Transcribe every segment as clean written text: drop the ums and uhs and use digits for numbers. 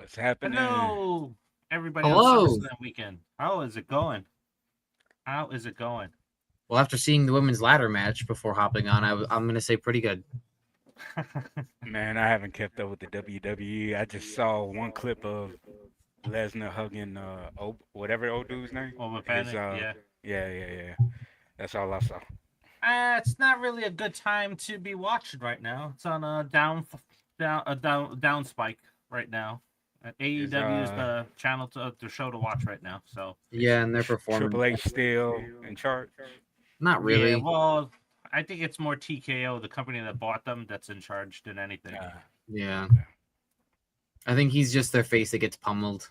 What's happening? Hello, everybody on Hello. SummerSlam weekend. How is it going? How is it going? Well, after seeing the women's ladder match before hopping on, I'm going to say pretty good. Man, I haven't kept up with the WWE. I just saw one clip of Lesnar hugging whatever old dude's name. Over His panic, yeah. yeah. That's all I saw. It's not really a good time to be watching right now. It's on a down spike right now. Is AEW is the channel the show to watch right now. So is Yeah, and their performance. Triple H still in charge? Not yeah, really. well, I think it's more TKO, the company that bought them, that's in charge than anything. Yeah. I think he's just their face that gets pummeled.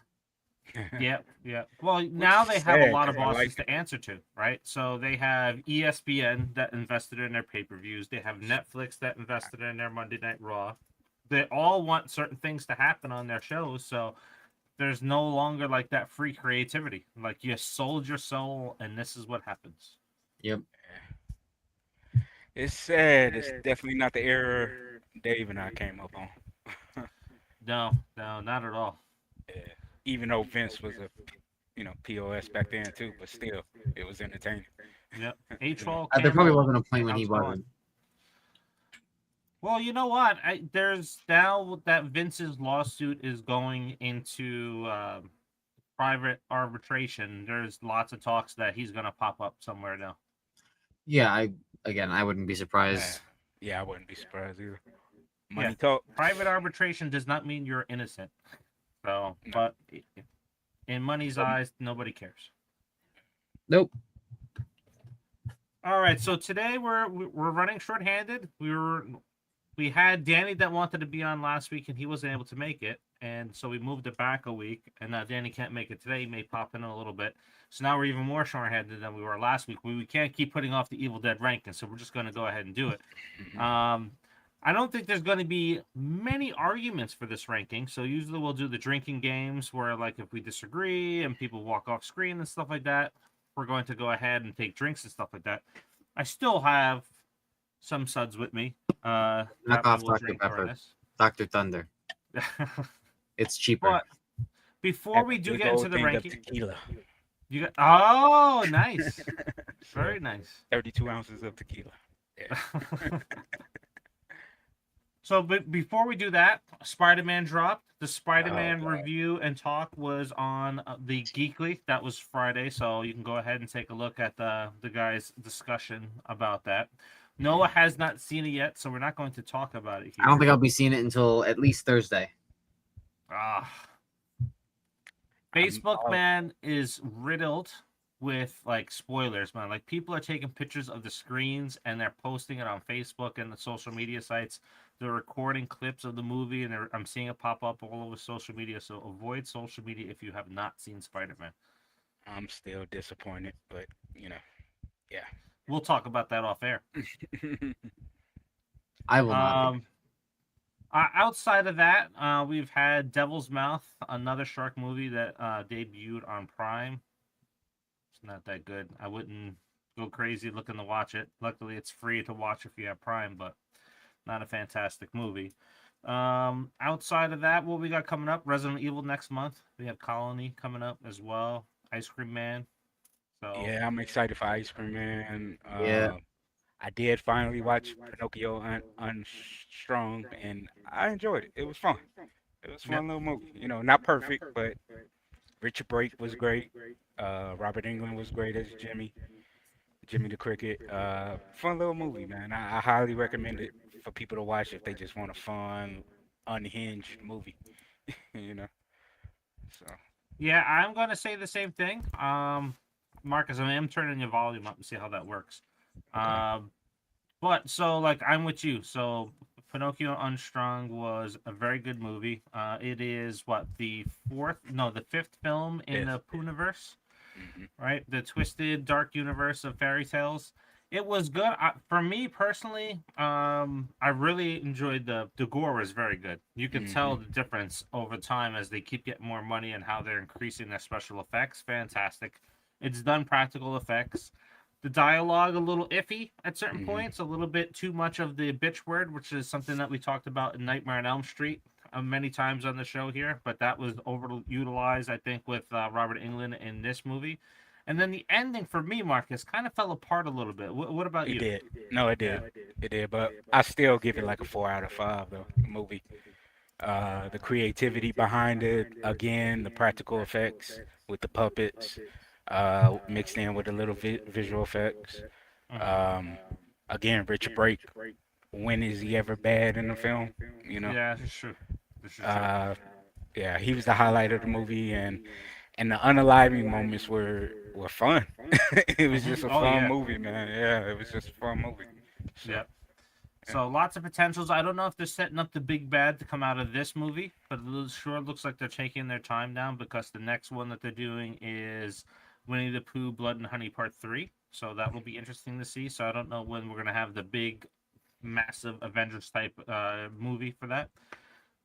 Yeah. Well, Which now is they have a sad lot of 'cause I bosses like to answer to, right? So they have ESPN that invested in their pay-per-views. They have Netflix that invested in their Monday Night Raw. They all want certain things to happen on their shows, so there's no longer like that free creativity. Like you sold your soul, and this is what happens. Yep. it's sad. It's definitely not the era Dave and I came up on. No, not at all. Yeah. Even though Vince was a POS back then too, but still, it was entertaining. Yep. H-Roll There probably Camo. wasn't a point when How's he it going? wasn't. Well, you know what? There's now that Vince's lawsuit is going into private arbitration. There's lots of talks that he's going to pop up somewhere now. Yeah, I wouldn't be surprised. Yeah, I wouldn't be surprised either. Money Yeah. talk. Private arbitration does not mean you're innocent. So, No. but in money's eyes, nobody cares. Nope. All right, so today we're running shorthanded. We had Danny that wanted to be on last week and he wasn't able to make it, and so we moved it back a week. And now Danny can't make it today. He may pop in a little bit, so now we're even more shorthanded than we were last week. We can't keep putting off the Evil Dead ranking, so we're just going to go ahead and do it. I don't think there's going to be many arguments for this ranking. So usually we'll do the drinking games where, like, if we disagree and people walk off screen and stuff like that, we're going to go ahead and take drinks and stuff like that. I still have some suds with me. Knock off Dr. Pepper. Dr. Thunder. It's cheaper. But before we do Big get old into the thing of ranking, tequila. you got nice, very nice. 32 ounces of tequila. Yeah. So, but before we do that, Spider-Man dropped. The Spider-Man review and talk was on the Geekly. That was Friday, so you can go ahead and take a look at the guys' discussion about that. Noah has not seen it yet, so we're not going to talk about it here. I don't think I'll be seeing it until at least Thursday. Facebook, man, is riddled with like spoilers, man. Like people are taking pictures of the screens and they're posting it on Facebook and the social media sites. They're recording clips of the movie, and I'm seeing it pop up all over social media. So avoid social media if you have not seen Spider-Man. I'm still disappointed, but yeah. We'll talk about that off air. I will not. Outside of that, we've had Devil's Mouth, another shark movie that debuted on Prime. It's not that good. I wouldn't go crazy looking to watch it. Luckily, it's free to watch if you have Prime, but not a fantastic movie. Outside of that, what we got coming up? Resident Evil next month. We have Colony coming up as well. Ice Cream Man. So Yeah, I'm excited for Ice Cream Man. Yeah. I did finally watch Pinocchio Unstrung, and I enjoyed it. It was fun. It was a fun little movie. Not perfect, but Richard Brake was great. Robert Englund was great as Jimmy the Cricket. Fun little movie, man. I highly recommend it for people to watch if they just want a fun, unhinged movie. you know. So yeah, I'm gonna say the same thing. Marcus, I am turning your volume up and see how that works. But so like I'm with you. So Pinocchio Unstrung was a very good movie. It is the fifth film in the Pooniverse, right? The twisted dark universe of fairy tales. It was good. For me personally, I really enjoyed the gore was very good. You could tell the difference over time as they keep getting more money and how they're increasing their special effects. Fantastic. It's done practical effects. The dialogue a little iffy at certain points, a little bit too much of the bitch word, which is something that we talked about in Nightmare on Elm Street. many times on the show here, but that was overutilized, I think, with Robert Englund in this movie. And then the ending for me, Marcus, kind of fell apart a little bit. What about It you? did. No, it Yeah. did. It did. But I still give it like a 4 out of 5 though. The movie. The creativity behind it, again, the practical effects with the puppets, mixed in with a little visual effects. Mhm. Um, again, Richard Brake. When is he ever bad in a film? You know. Yeah, this is true. This is true. Uh, yeah, he was the highlight of the movie, and the unaliving moments were fun. It was just a Oh fun yeah. movie, man. Yeah, it was just a fun movie. So Yep. yeah. So lots of potentials. I don't know if they're setting up the big bad to come out of this movie, but sure looks like they're taking their time down because the next one that they're doing is Winnie the Pooh, Blood and Honey Part 3. So that will be interesting to see. So I don't know when we're going to have the big, massive Avengers type movie for that.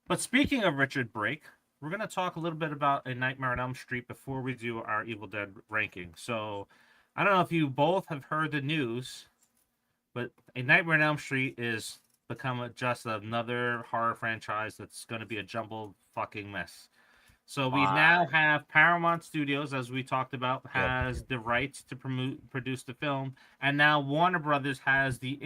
But speaking of Richard Brake, we're going to talk a little bit about A Nightmare on Elm Street before we do our Evil Dead ranking. So I don't know if you both have heard the news, but A Nightmare on Elm Street is just another horror franchise that's going to be a jumbled fucking mess. So we now have Paramount Studios, as we talked about, Yep. has the rights to produce the film, and now Warner Brothers has the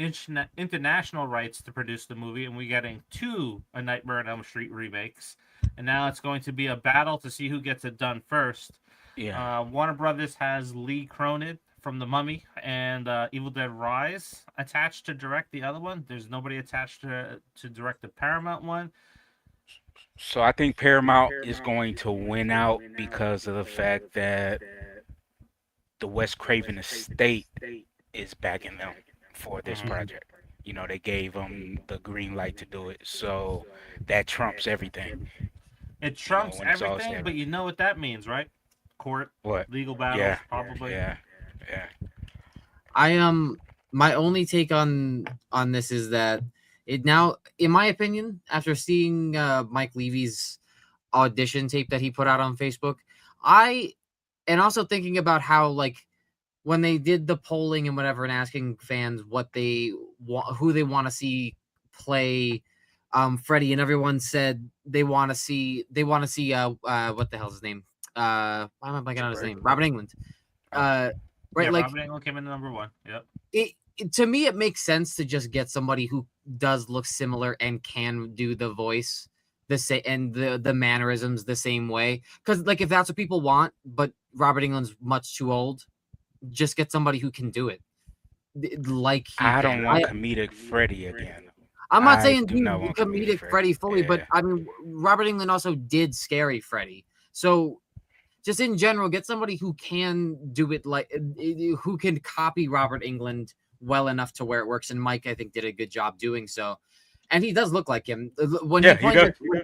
international rights to produce the movie, and we're getting two A Nightmare on Elm Street remakes, and now it's going to be a battle to see who gets it done first. Yeah. Warner Brothers has Lee Cronin from The Mummy and Evil Dead Rise attached to direct the other one. There's nobody attached to direct the Paramount one. So I think Paramount is going to win out because of the fact that the Wes Craven estate is backing them for this Mhm. project. You know, they gave them the green light to do it, so that trumps everything. It You know, trumps when it's all everything, said. but you know what that means, right? Court, What? legal battles, Yeah, probably. yeah, yeah. I my only take on this is that it now, in my opinion, after seeing Mike Levy's audition tape that he put out on Facebook, I and also thinking about how, like, when they did the polling and whatever and asking fans what they want, who they want to see play Freddy, and everyone said they want to see what the hell's his name, why am I blanking Richard on his Brake. name, Robert England, Oh, uh Yeah, right, like, Robert Englund came in at number 1. Yep. to me it makes sense to just get somebody who does look similar and can do the voice the same and the mannerisms the same way, because, like, if that's what people want, but Robert England's much too old, just get somebody who can do it like he I can. don't want comedic Freddy again. I'm not I saying do not do want comedic comedic Freddy. Freddy fully, but Yeah. I mean, Robert England also did scary Freddy. So just in general, get somebody who can do it, like, who can copy Robert England well enough to where it works. And Mike, I think, did a good job doing so. And he does look like him when Yeah, he he pointed. does.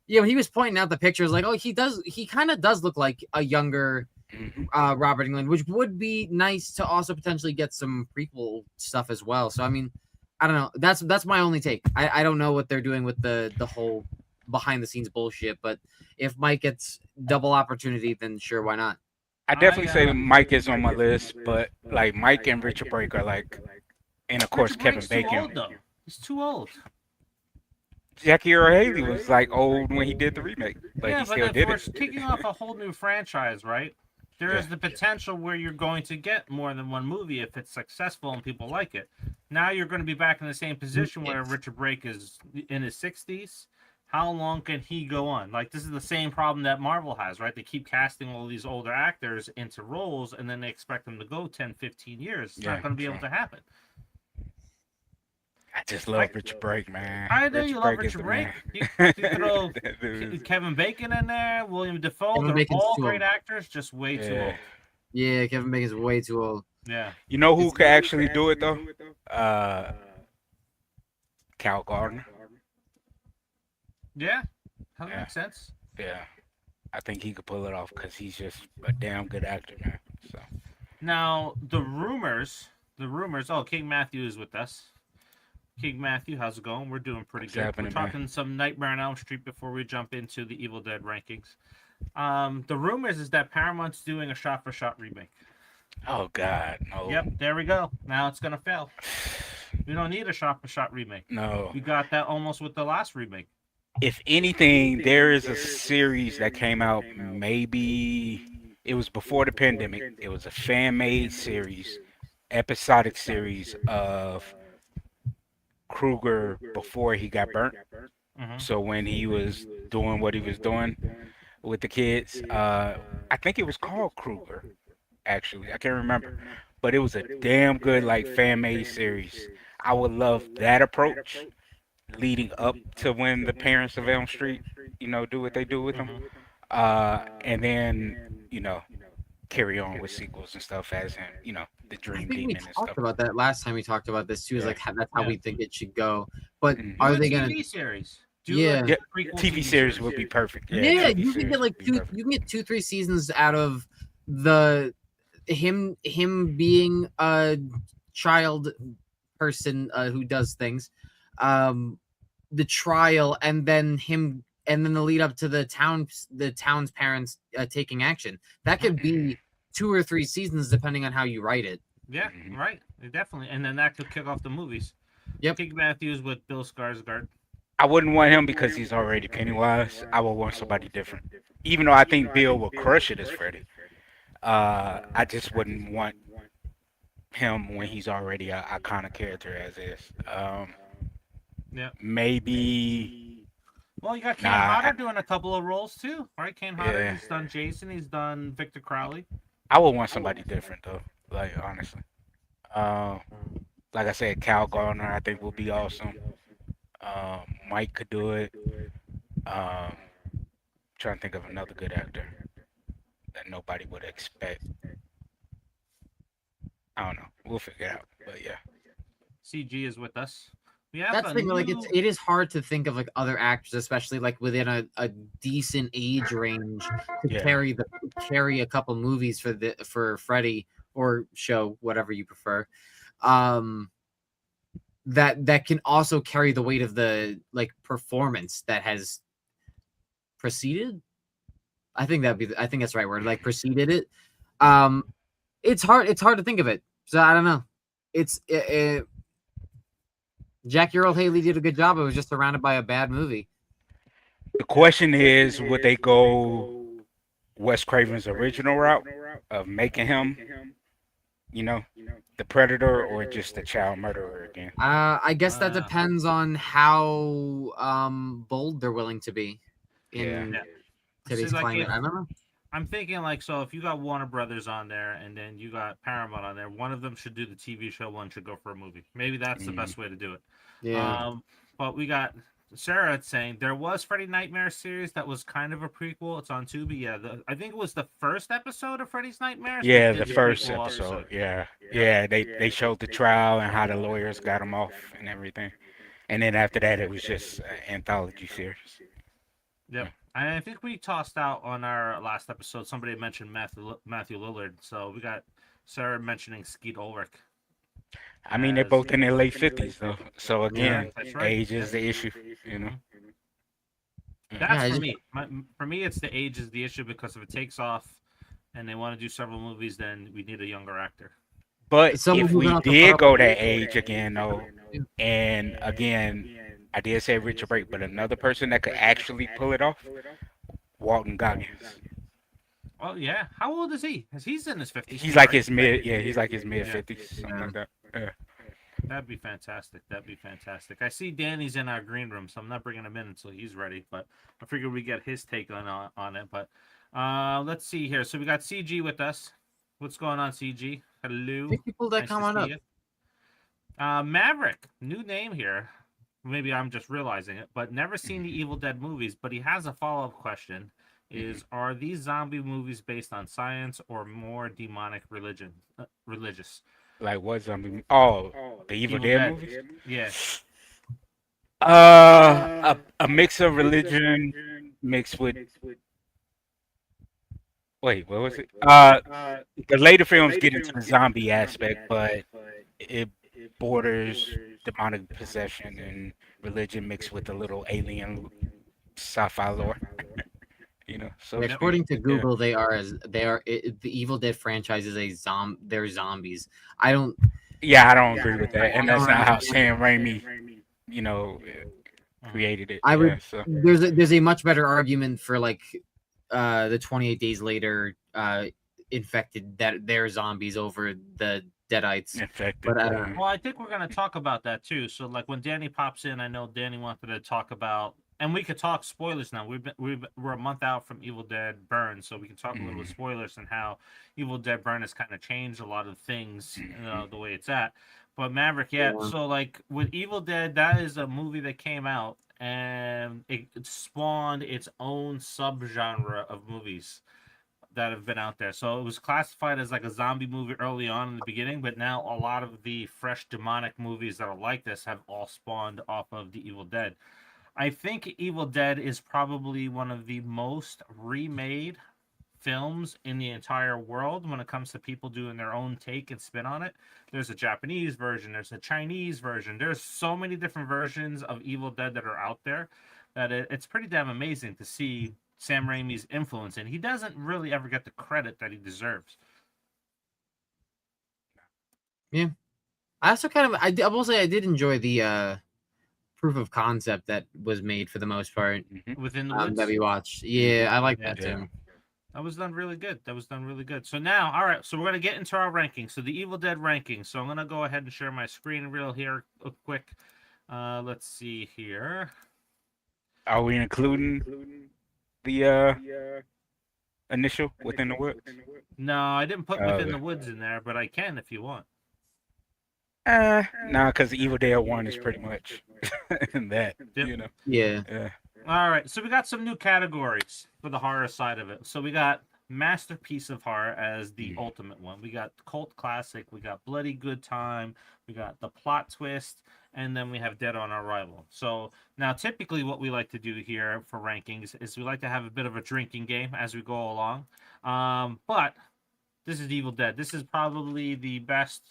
Yeah, when he was pointing out the pictures, like, oh, he does. He kind of does look like a younger Mhm. Robert England, which would be nice to also potentially get some prequel stuff as well. So I mean, I don't know. That's my only take. I don't know what they're doing with the whole behind the scenes bullshit, but if Mike gets double opportunity, then sure, why not? I I definitely say Mike is on my list, but like Mike and Richard Brake are like, and of course Richard Kevin Brake's too Bacon. old though. He's too old. Jackie Earl Haley was like old when he did the remake, but Yeah, he but still if did we're it. kicking off a whole new franchise, right? There is Yeah. the potential where you're going to get more than one movie if it's successful and people like it. Now you're going to be back in the same position where Richard Brake is in his 60s. How long can he go on? Like, this is the same problem that Marvel has, right? They keep casting all these older actors into roles and then they expect them to go 10, 15 years. It's Yeah, not going to be able true. to happen. I just love Richard Brake, man. I know you love Brake is Richard the Brake. man. You throw That dude is- Kevin Bacon in there, William Defoe. Kevin They're Bacon's all too great old. actors, just way too Yeah. old. Yeah, Kevin Bacon's way too old. Yeah. You know who could actually do it though? Uh, Cal Gardner. Yeah. That Yeah. makes sense. Yeah, I think he could pull it off because he's just a damn good actor, man. So Now, the rumors. Oh, King Matthew is with us. King Matthew, how's it going? We're doing pretty What's good. happening, We're man? talking some Nightmare on Elm Street before we jump into the Evil Dead rankings. The rumors is that Paramount's doing a shot-for-shot remake. oh God, no. Yep, there we go. Now it's gonna fail. We don't need a shot-for-shot remake. No. We got that almost with the last remake. if anything, there is a series that came out. Maybe it was before the pandemic. It was a fan made series, episodic series of Kruger before he got burnt. Mm-hmm. So when he was doing what he was doing with the kids, I think it was called Kruger. Actually, I can't remember, but it was a damn good like fan made series. I would love that approach leading up to when the parents of Elm Street, do what they do with them, Mm-hmm. and then carry on with sequels and stuff as him, the I Dream think we Demon and talked stuff. about that last time we talked about this too. Is Yeah. like that's how Yeah. we think it should go. But Hmm. Do are a they gonna? TV series. Do like Yeah, Yeah, a prequel TV TV series series. would be perfect. Yeah, yeah. TV You can get series like would be two. perfect. You can get 2-3 seasons out of the him being a child person who does things, um, the trial, and then him, and then the lead up to the town's parents taking action. That could be 2 or 3 seasons depending on how you write it. Yeah, Hmm. right. Definitely. And then that could kick off the movies. Yep. Pig Matthews with Bill Skarsgård. I wouldn't want him because he's already Pennywise. I would want somebody different. Even though I think Bill will crush it as Freddy, I just wouldn't want him when he's already a iconic character as is. Yeah. Maybe Well, you got Kane nah. Hodder doing a couple of roles too, right? Kane Hodder, Yeah, he's done Jason, he's done Victor Crowley. I would want somebody different though. Like honestly, um, like I said, Cal Gardner I think would be awesome. Mike could do it. Um, trying to think of another good actor that nobody would expect. I don't know. We'll figure it out. But yeah, CG is with us. We have That's a the thing. Like new. it is hard to think of like other actors, especially like within a decent age range, to yeah. carry a couple movies for Freddy or show whatever you prefer. Um, that can also carry the weight of the like performance that has preceded. I think that's the right word. Like preceded it. Um, it's hard. It's hard to think of it. So I don't know. It, Jackie Earl Haley did a good job. It was just surrounded by a bad movie. The question is, would they go Wes Craven's original route of making him, you know, the predator, or just the child murderer again? I guess that Uh, depends on how bold they're willing to be Yeah. in yeah. See, today's like climate. if I don't know. I'm thinking like so, if you got Warner Brothers on there and then you got Paramount on there, one of them should do the TV show, one should go for a movie. Maybe that's the Hmm. best way to do it. Yeah. Um, but we got Sarah saying there was Freddy Nightmare series that was kind of a prequel. It's on Tubi. Yeah, I think it was the first episode of Freddy's Nightmares. They Yeah, did the the first prequel episode. episode. Yeah, yeah. They showed the trial and how the lawyers got him off and everything. And then after that, it was just an anthology series. Yep. Yeah. And I think we tossed out on our last episode. Somebody had mentioned Matthew Lillard, so we got Sarah mentioning Skeet Ulrich I mean, they're as both in their late 50s though. So Yeah. again, that's right. age is the issue. You know. Mhm. Mm. That's I for just me. For me, it's the age is the issue because if it takes off and they want to do several movies, then we need a younger actor. But someone if who's we gonna have to put did up go with that age again though, and again, I did say Richard Brake, but another person that could actually pull it off, Walton Goggins. Oh yeah, how old is he? He's in his 50s He's too, like right? his mid, yeah, he's like his mid Yeah. 50s, something Yeah. like that. Yeah. That'd be fantastic. That'd be fantastic. I see Danny's in our green room, so I'm not bringing him in until he's ready. But I figured we get his take on it. But let's see here. So we got CG with us. What's going on, CG? Hello. pick people that Nice come to on see up. you. Maverick, new name here. Maybe I'm just realizing it, but never seen the Evil Dead movies. But he has a follow-up question: Are these zombie movies based on science or more demonic religious? Like what zombie? Oh, the Evil Evil Dead Dead. movies. Yeah. A mix of religion mixed with wait, what was it? The later films get into the zombie aspect, but it borders demonic possession and religion mixed with a little alien sci-fi lore, so to Yep. speak. According to Yeah. Google, the Evil Dead franchise is they're zombies. I don't Yeah, I don't agree with that, and I that's don't not how understand. Sam Raimi, you know, created it. I Yeah, would. so There's a much better argument for like the 28 days later infected that they're zombies over the deadites. infected. But I don't know. Well, I think we're gonna talk about that too. So, like when Danny pops in, I know Danny wanted to talk about, and we could talk spoilers now. We're a month out from Evil Dead Burn, so we can talk a little Mhm. spoilers and how Evil Dead Burn has kind of changed a lot of things, the way it's at. But Maverick, yeah. Yeah. So, like with Evil Dead, that is a movie that came out and it spawned its own subgenre of movies that have been out there. So it was classified as like a zombie movie early on in the beginning, but now a lot of the fresh demonic movies that are like this have all spawned off of the Evil Dead. I think Evil Dead is probably one of the most remade films in the entire world when it comes to people doing their own take and spin on it. There's a Japanese version, there's a Chinese version. There's so many different versions of Evil Dead that are out there that it's pretty damn amazing to see Sam Raimi's influence, and he doesn't really ever get the credit that he deserves. I also kind of I will say I did enjoy the proof of concept that was made for the most part Mhm. Within the Woods, that we watched. Yeah, I like that Yeah. too. that was done really good. That was done really good. So now, all right, so we're gonna get into our rankings. So the Evil Dead rankings. So I'm gonna go ahead and share my screen real here, quick. Let's see here. Are we including the initial within the woods? No, I didn't put Within Okay. the Woods in there, but I can if you want. Nah, because Evil Dead 1 is pretty much that, Yep. you know. Yeah. Yeah. All right, so we got some new categories for the horror side of it. So we got masterpiece of horror as the ultimate one. We got cult classic. We got bloody good time. We got the plot twist, and then we have Dead on Arrival. So now, typically, what we like to do here for rankings is we like to have a bit of a drinking game as we go along. But this is Evil Dead. This is probably the best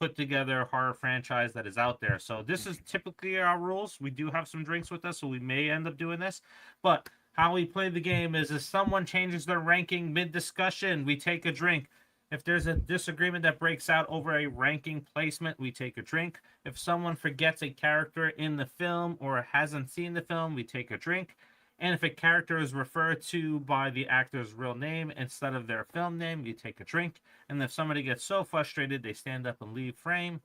put together horror franchise that is out there. So this is typically our rules. We do have some drinks with us, so we may end up doing this. But how we play the game is if someone changes their ranking mid-discussion, we take a drink. If there's a disagreement that breaks out over a ranking placement, we take a drink. If someone forgets a character in the film or hasn't seen the film, we take a drink. And if a character is referred to by the actor's real name instead of their film name, you take a drink. And if somebody gets so frustrated they stand up and leave frame,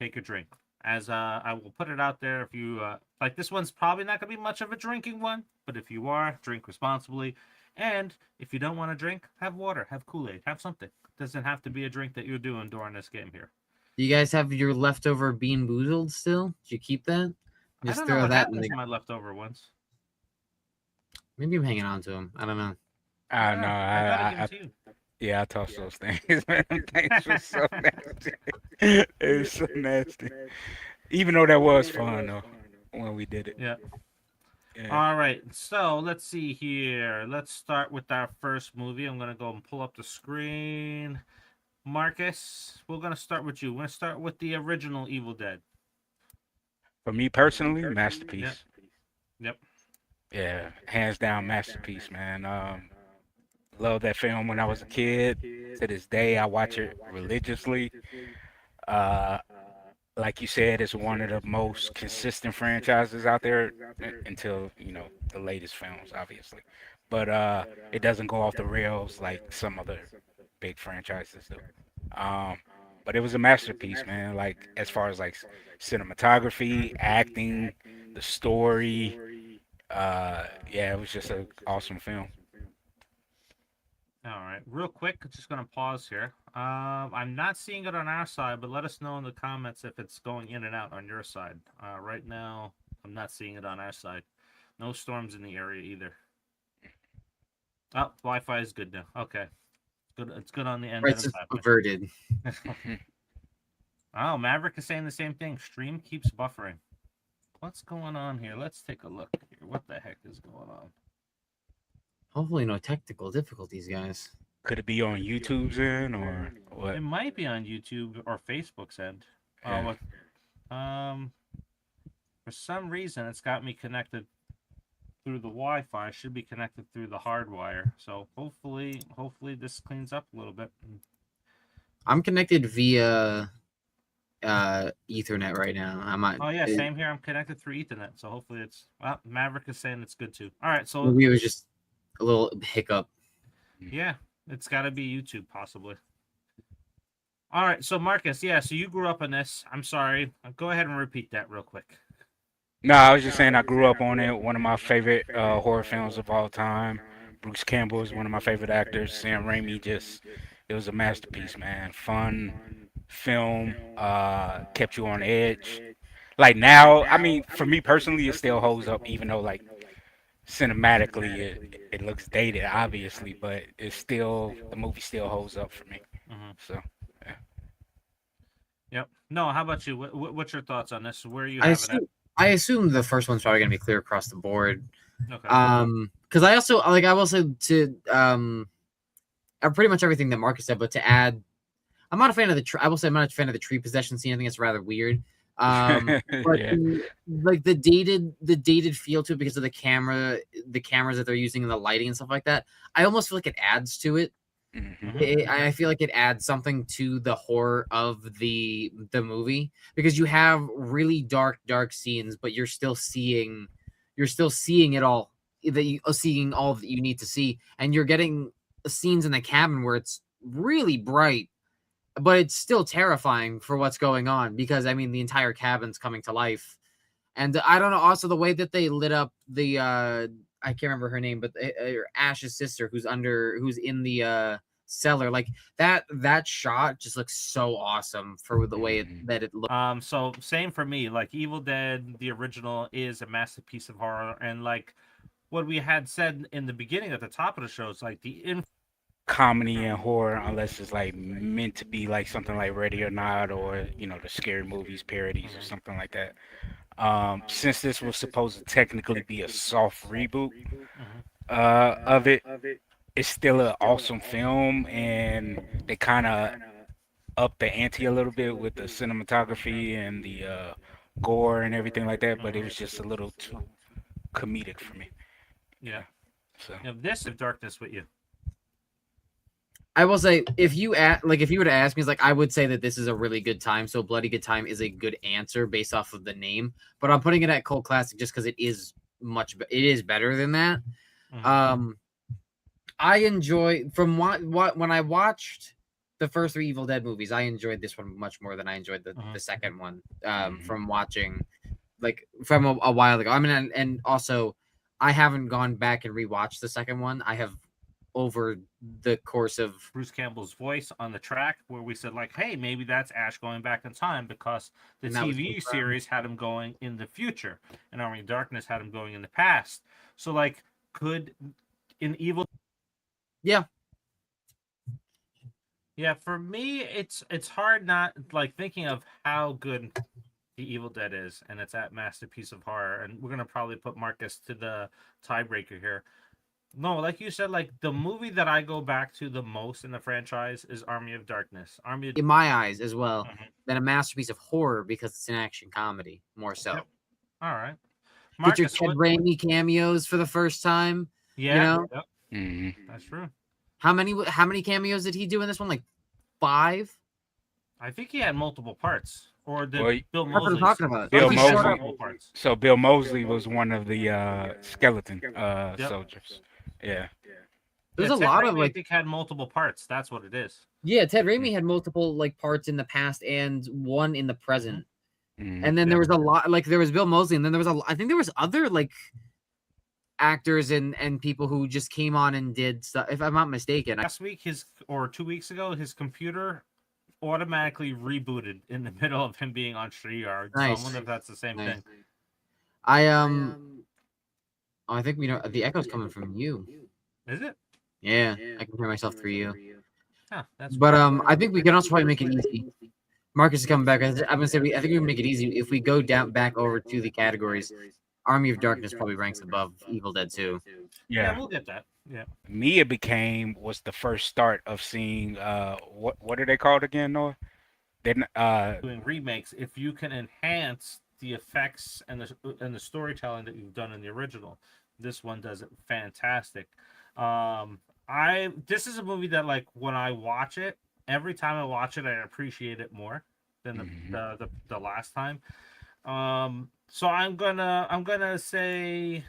take a drink. As I will put it out there, if you like, this one's probably not going to be much of a drinking one, but if you are, drink responsibly. And if you don't want to drink, have water, have Kool-Aid, have something. It doesn't have to be a drink that you're doing during this game here. Do you guys have your leftover Bean Boozled still? Did you keep that? I Just don't know throw what that in happens the. to my leftover ones. Maybe I'm hanging on to them. I don't know. I know. I thought I gave it to you. Yeah, I tossed those things. Man, them things were so nasty. It was so nasty. Even though that was fun though when we did it. Yeah. Yeah. All right, so let's see here. Let's start with our first movie. I'm gonna go and pull up the screen. Marcus, we're gonna start with you. We're gonna start with the original Evil Dead. For me personally, masterpiece. Yep. Yeah, hands down masterpiece, man. Love that film when I was a kid. To this day, I watch it religiously. Uh, like you said, it's one of the most consistent franchises out there until, the latest films, obviously. But it doesn't go off the rails like some other big franchises do. Um, but it was a masterpiece, man. Like as far as like cinematography, acting, the story. Yeah, it was just an awesome film. All right, real quick, just gonna pause here. I'm not seeing it on our side, but let us know in the comments if it's going in and out on your side. Right now, I'm not seeing it on our side. No storms in the area either. Oh, Wi-Fi is good now. Okay, good. It's good on the end. Right, that it's it's happening. averted. Oh, Maverick is saying the same thing. Stream keeps buffering. What's going on here? Let's take a look here. What the heck is going on? Hopefully, no technical difficulties, guys. Could it be on YouTube's end or what? It might be on YouTube or Facebook's end. Yeah. For some reason, it's got me connected through the Wi-Fi. It should be connected through the hardwire. So hopefully this cleans up a little bit. I'm connected via Ethernet right now. I'm not. Oh yeah, same here. I'm connected through Ethernet, so hopefully it's. Well, Maverick is saying it's good too. All right, so Maybe it was just a little hiccup. yeah, it's got to be YouTube possibly. All right, so Marcus, yeah, so you grew up on this. I'm sorry. Go ahead and repeat that real quick. No, I was just saying I grew up on it. One of my favorite horror films of all time. Bruce Campbell is one of my favorite actors. Sam Raimi it was a masterpiece, man. Fun film, kept you on edge. Like now, I mean, for me personally, it still holds up, even though like cinematically it looks dated, obviously, but it's still the movie still holds up for me. Mm-hmm. So, yeah. Yep. No, how about you? What's your thoughts on this? Where are you I having it? assume, I assume the first one's probably gonna be clear across the board. Okay. Because I also like I will say to pretty much everything that Marcus said, but to add, I'm not a fan of the. I will say I'm not a fan of the tree possession scene. I think it's rather weird. But Yeah. like the dated feel to it because of the cameras that they're using and the lighting and stuff like that. I almost feel like it adds to it. Mhm. I feel like it adds something to the horror of the movie because you have really dark scenes, but you're still seeing it all that you seeing all that you need to see, and you're getting scenes in the cabin where it's really bright, but it's still terrifying for what's going on because I mean the entire cabin's coming to life, and I don't know. Also, the way that they lit up the I can't remember her name, but Ash's sister, who's in the cellar, like that shot just looks so awesome for the way Mhm. that it looks. So same for me. Like Evil Dead, the original, is a masterpiece of horror, and like what we had said in the beginning at the top of the show is like the Comedy and horror, unless it's like meant to be like something like Ready or Not, or the scary movies parodies or something like that. Since this was supposed to technically be a soft reboot of it, it's still an awesome film, and they kind of upped the ante a little bit with the cinematography and the gore and everything like that. But it was just a little too comedic for me. yeah. So. This of darkness with you. I will say if you were to ask me, it's like I would say that this is a really good time. So Bloody Good Time is a good answer based off of the name, but I'm putting it at cult classic just because it is better than that. I enjoy from what when I watched the first 3 Evil Dead movies, I enjoyed this one much more than I enjoyed the second one. From watching like from a while ago. I mean, and also I haven't gone back and rewatched the second one. I have over the course of Bruce Campbell's voice on the track where we said like, hey, maybe that's Ash going back in time because the TV series had him going in the future and Army of Darkness had him going in the past. So like, could in Evil? Yeah. Yeah, for me, it's hard not like thinking of how good the Evil Dead is, and it's that masterpiece of horror. And we're gonna probably put Marcus to the tiebreaker here. No, like you said, like the movie that I go back to the most in the franchise is Army of Darkness. In my eyes as well, than a masterpiece of horror because it's an action comedy more so. Yep. All right. Get your Ted Raimi cameos for the first time. Yeah. Yep. That's true. How many cameos did he do in this one? Like 5? I think he had multiple parts. Or did Well, Bill That's what I'm Mosley? talking about. Bill He Mosley. showed up- Multiple parts. So Bill Mosley was one of the skeleton soldiers. Yeah. There's Yeah, a Ted lot Raimi, of I like think had multiple parts. That's what it is. yeah, Ted Raimi had multiple like parts in the past and one in the present. Mhm. And then there was a lot like there was Bill Mosley and then there was I think there was other like actors and people who just came on and did stuff if I'm not mistaken. Last week or 2 weeks ago, his computer automatically rebooted in the middle of him being on StreamYard. Nice. So I wonder if that's the same Nice. thing. I think we know the echo's coming from you. Is it? Yeah, I can hear myself through you. Huh, that's But I think we can also probably make it easy. Marcus is coming back. I'm gonna say I think we can make it easy if we go down back over to the categories. Army of Darkness probably ranks above Evil Dead 2. Yeah, we'll get that. Yeah. Me, it was the first start of seeing what are they called again, Noah? Then Doing remakes, if you can enhance the effects and the storytelling that you've done in the original, this one does it fantastic. This is a movie that like when I watch it, every time I watch it, I appreciate it more. than Hmm. the last time. So I'm gonna say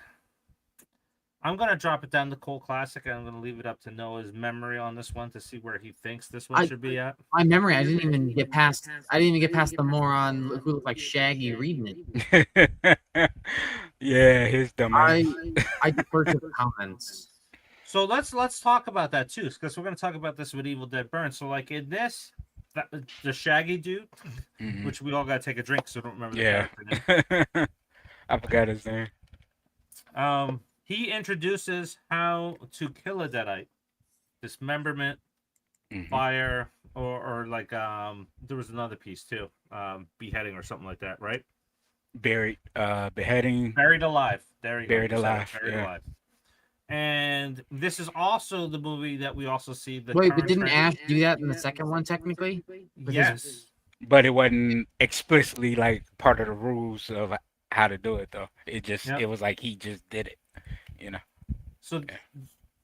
I'm gonna drop it down to Cole Classic, and I'm gonna leave it up to Noah's memory on this one to see where he thinks this one I should be at. my memory, I didn't even get past. I didn't even get past the moron who looked like Shaggy reading it. Yeah, his I dumbass. I defer to the comments. So let's talk about that too, because we're gonna talk about this with Evil Dead Burn. So like in this, the Shaggy dude, Hmm. which we all gotta take a drink, so I don't remember the Yeah. character name. I forgot his name. He introduces how to kill a deadite: dismemberment, Hmm. fire, or like there was another piece too, beheading or something like that, right? Buried, beheading, Buried alive. There you go. buried You said it. alive. Buried Yeah. alive. And this is also the movie that we also see the Wait, but current didn't trend. Ash do that in the second one technically? With his Yes. But it wasn't explicitly like part of the rules of how to do it though. Yep. It was like he just did it, you know. So Yeah.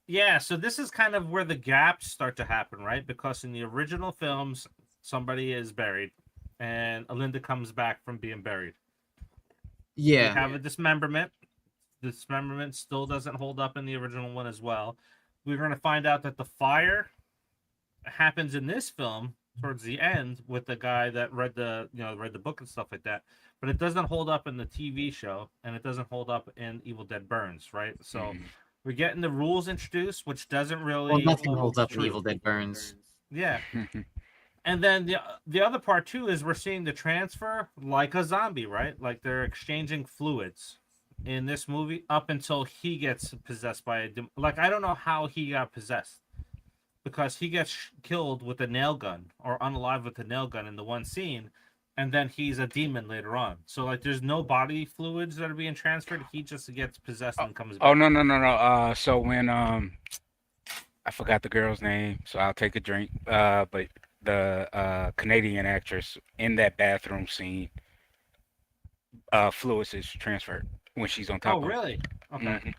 yeah, so this is kind of where the gaps start to happen, right? Because in the original films, somebody is buried, and Alinda comes back from being buried. We yeah. have a dismemberment. Dismemberment still doesn't hold up in the original one as well. We're going to find out that the fire happens in this film towards the end with the guy that read the book and stuff like that, but it doesn't hold up in the TV show, and it doesn't hold up in Evil Dead Burns, right? So Mhm. we're getting the rules introduced, which doesn't Well, really nothing hold holds up in true. Evil Dead Burns. Yeah. And then the other part too is we're seeing the transfer like a zombie, right? Like they're exchanging fluids in this movie up until he gets possessed by like I don't know how he got possessed, because he gets killed with a nail gun or unalive with a nail gun in the one scene, and then he's a demon later on. So like there's no body fluids that are being transferred. He just gets possessed Oh, and comes oh, back. no, no, no, no. So when I forgot the girl's name, so I'll take a drink. But the Canadian actress in that bathroom scene, fluids is transferred when she's on Oh top of really? Okay. him.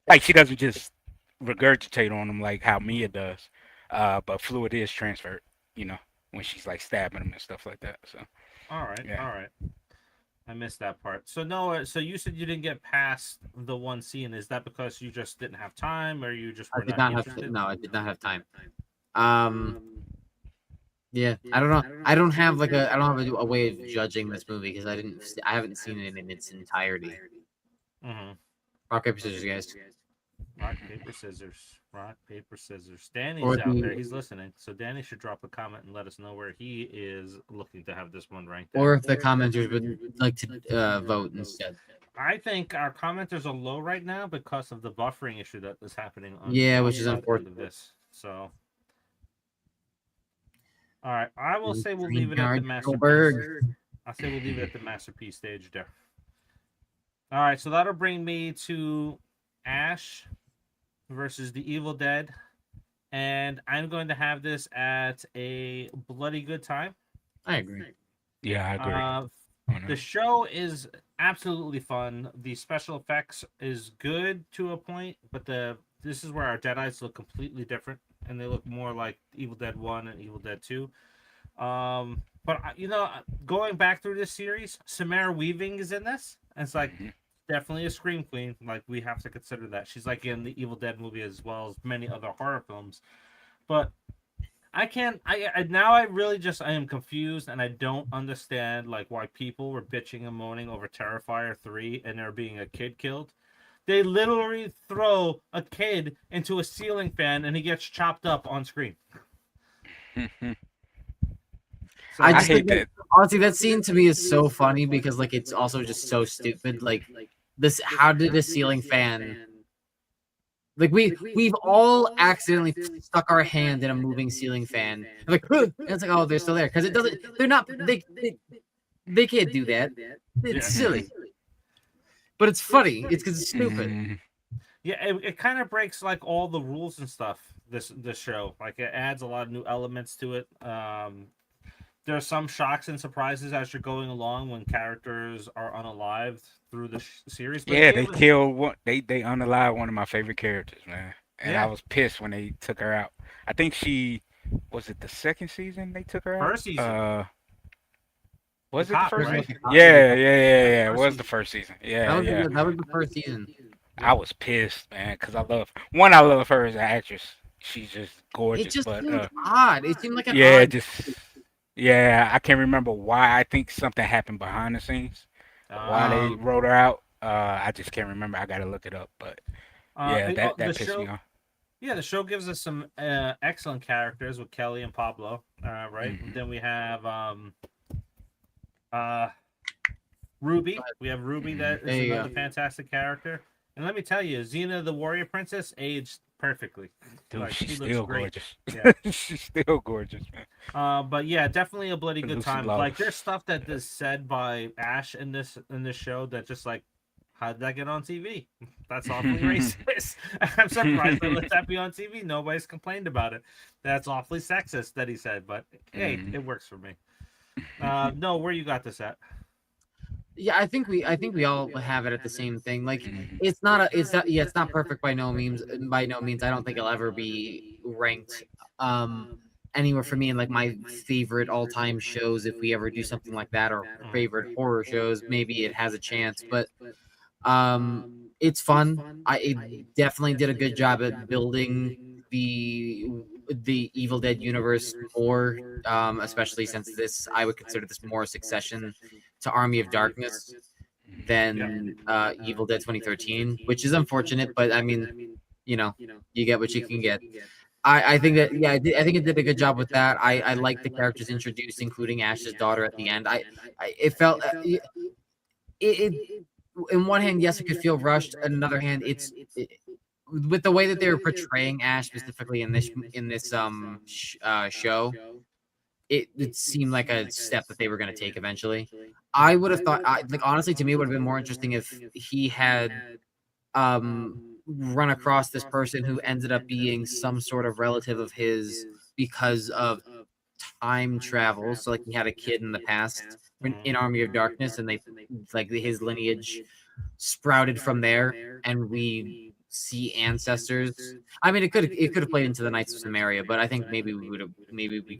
Like she doesn't just regurgitate on him like how Mia Mhm. does. But fluid is transferred, you know, when she's like stabbing him and stuff like that. So All right. yeah. All right. I missed that part. So Noah, so you said you didn't get past the one scene. Is that because you just didn't have time, or you just I were did not not have interested? no, I did not have time. Um, yeah, I don't know. I don't have like I don't have a way of judging this movie because I haven't seen it in its entirety. Mm-hmm. Rock paper scissors, guys. Rock, paper, scissors. Rock, paper, scissors. Danny's Or out there. the He's listening. So Danny should drop a comment and let us know where he is looking to have this one ranked at. or if the commenters would like to vote instead. I think our commenters are low right now because of the buffering issue that is happening on Yeah, one which is side end of unfortunate. this. So, all right. I will say we'll leave it at the Greenyard masterpiece. Goldberg. I'll say we'll leave it at the masterpiece stage there. All right. So that'll bring me to Ash versus the Evil Dead. And I'm going to have this at a bloody good time. I agree. Yeah, I agree Uh, on the that. show is absolutely fun. The special effects is good to a point, but this is where our Deadites look completely different, and they look more like Evil Dead 1 and Evil Dead 2. But going back through this series, Samara Weaving is in this. And it's like Hmm. definitely a scream queen. Like we have to consider that. She's like in the Evil Dead movie as well as many other horror films. But I can't. I now I really just I am confused and I don't understand like why people were bitching and moaning over Terrifier 3 and there being a kid killed. They literally throw a kid into a ceiling fan and he gets chopped up on screen. I I So just think hate that that. honestly that scene to me is so funny because like it's also just so stupid. Like this, how did a ceiling fan? Like we've all accidentally stuck our hand in a moving ceiling fan. Like and it's like oh they're still there because it doesn't. They're not. They can't do that. It's yeah, silly, but it's funny. It's because it's stupid. Mhm. yeah, it kind of breaks like all the rules and stuff. This show like it adds a lot of new elements to it. There are some shocks and surprises as you're going along when characters are unalived through the series. But Yeah, it they was killed one. They unalived one of my favorite characters, man. And I yeah. was pissed when they took her out. I think she Was it the second season they took her out? First season, the Was it the cop, first With right? season? the Yeah, yeah, yeah, Yeah, yeah. It first was the season. first season. that Yeah, was yeah. that was the first season. I Yep. was pissed, man, because I love her as an actress. She's just It gorgeous, just but seemed odd. It seemed like an yeah, odd. just yeah. I can't remember why. I think something happened behind the scenes. Why they Ah, Um, wrote her out? I just can't remember. I gotta look it up. But yeah, the that pissed me show. off. Yeah, the show gives us some excellent characters with Kelly and Pablo. Right. Hmm. Then we have uh Ruby. We have Ruby Hmm. that there is you another go. fantastic character. And let me tell you, Xena the Warrior Princess aged perfectly. Dude, Like she's she looks still great. gorgeous. Yeah. She's still gorgeous, man. But yeah, definitely a bloody good Lucy time. Like Lawless. there's stuff that is said by Ash in this show that just like, how did that get on TV? That's awfully racist. I'm surprised they let that be on TV. Nobody's complained about it. That's awfully sexist that he said, but hey, Mhm. it works for me. No, where you got this at? Yeah, I think we all have it at the same thing. Like Mhm. it's not perfect by no means. By no means, I don't think it'll ever be ranked um anywhere for me in like my favorite all time shows. If we ever do something like that, or favorite horror shows, maybe it has a chance. But it's fun. It definitely did a good job at building the the Evil Dead universe more, especially since this I would consider this more a succession to Army of Darkness Yeah. than Evil Dead 2013, which is unfortunate, but I mean, you know, you get what you can get. I think that yeah, I think it did a good job with that. I like the characters introduced, including Ash's daughter at the end. I it felt it in one hand, yes, it could feel rushed. On another hand, with the way that they were portraying Ash specifically in this show, it seemed like a step that they were going to take eventually. I would have thought, like honestly, to me, it would have been more interesting if he had run across this person who ended up being some sort of relative of his because of time travel. So like he had a kid in the past in Army of Darkness, and they like his lineage sprouted from there, and we see ancestors. I mean, it could have played into the Knights of Samaria, but I think maybe we could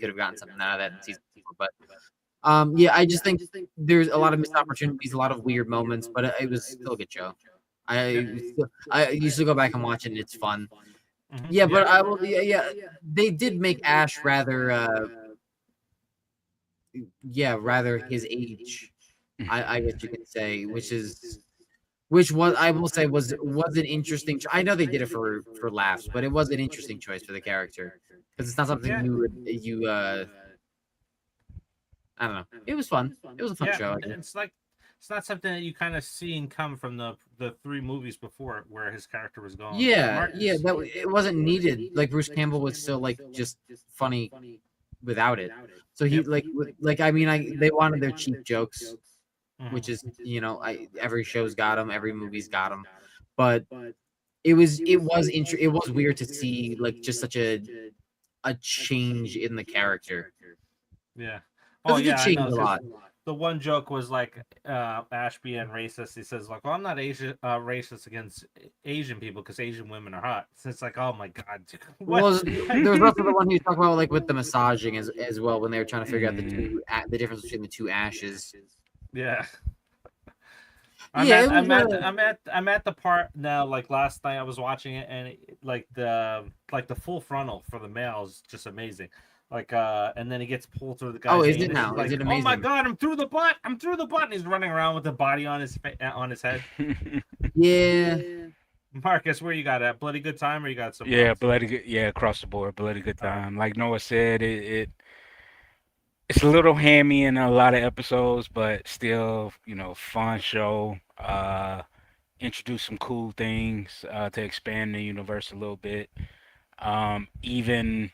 have gotten something out of that in season 4. But yeah, I just think there's a lot of missed opportunities, a lot of weird moments, but it was still a good show. Yeah. I used to go back and watch it, and it's fun. Yeah, Yeah. but I will. Yeah, yeah, they did make Ash rather. Yeah, rather his age. I guess you can say, which was I will say was an interesting. I know they did it for laughs, but it was an interesting choice for the character because it's not something Yeah. you. I don't know. It was fun. It was a fun Yeah. show. I think. It's like it's not something that you kind of seen come from the three movies before where his character was going. Yeah, yeah. Marcus. It wasn't needed. Like Bruce Campbell was still like just funny without it. So he Yep. like I mean they wanted their cheap jokes, which Mhm. is every show's got them, every movie's got them, but it was weird to see like just such a change in the character Yeah. Oh because it did yeah, I change know. a Because lot. the one joke was like Ash being racist. He says like, "Well, I'm not Asian racist against Asian people because Asian women are hot." So it's like, oh my god, dude, what? Well, there was also the one he was talking about like with the massaging as well when they were trying to figure out Mm. the difference between the two ashes. Yeah. Yeah, it was I'm at the part now. Like last night, I was watching it, and like the full frontal for the male is just amazing. Like and then he gets pulled through the oh, guy's is it anus. now? Is Like, it oh my amazing? god, I'm through the butt. I'm through the butt. And he's running around with the body on his head. Yeah. Marcus, where you got at? Bloody good time, or you got somewhere Yeah, else? bloody good. Yeah, across the board, bloody good All right. time. Like Noah said, it's a little hammy in a lot of episodes, but still, fun show. Introduce some cool things to expand the universe a little bit. Even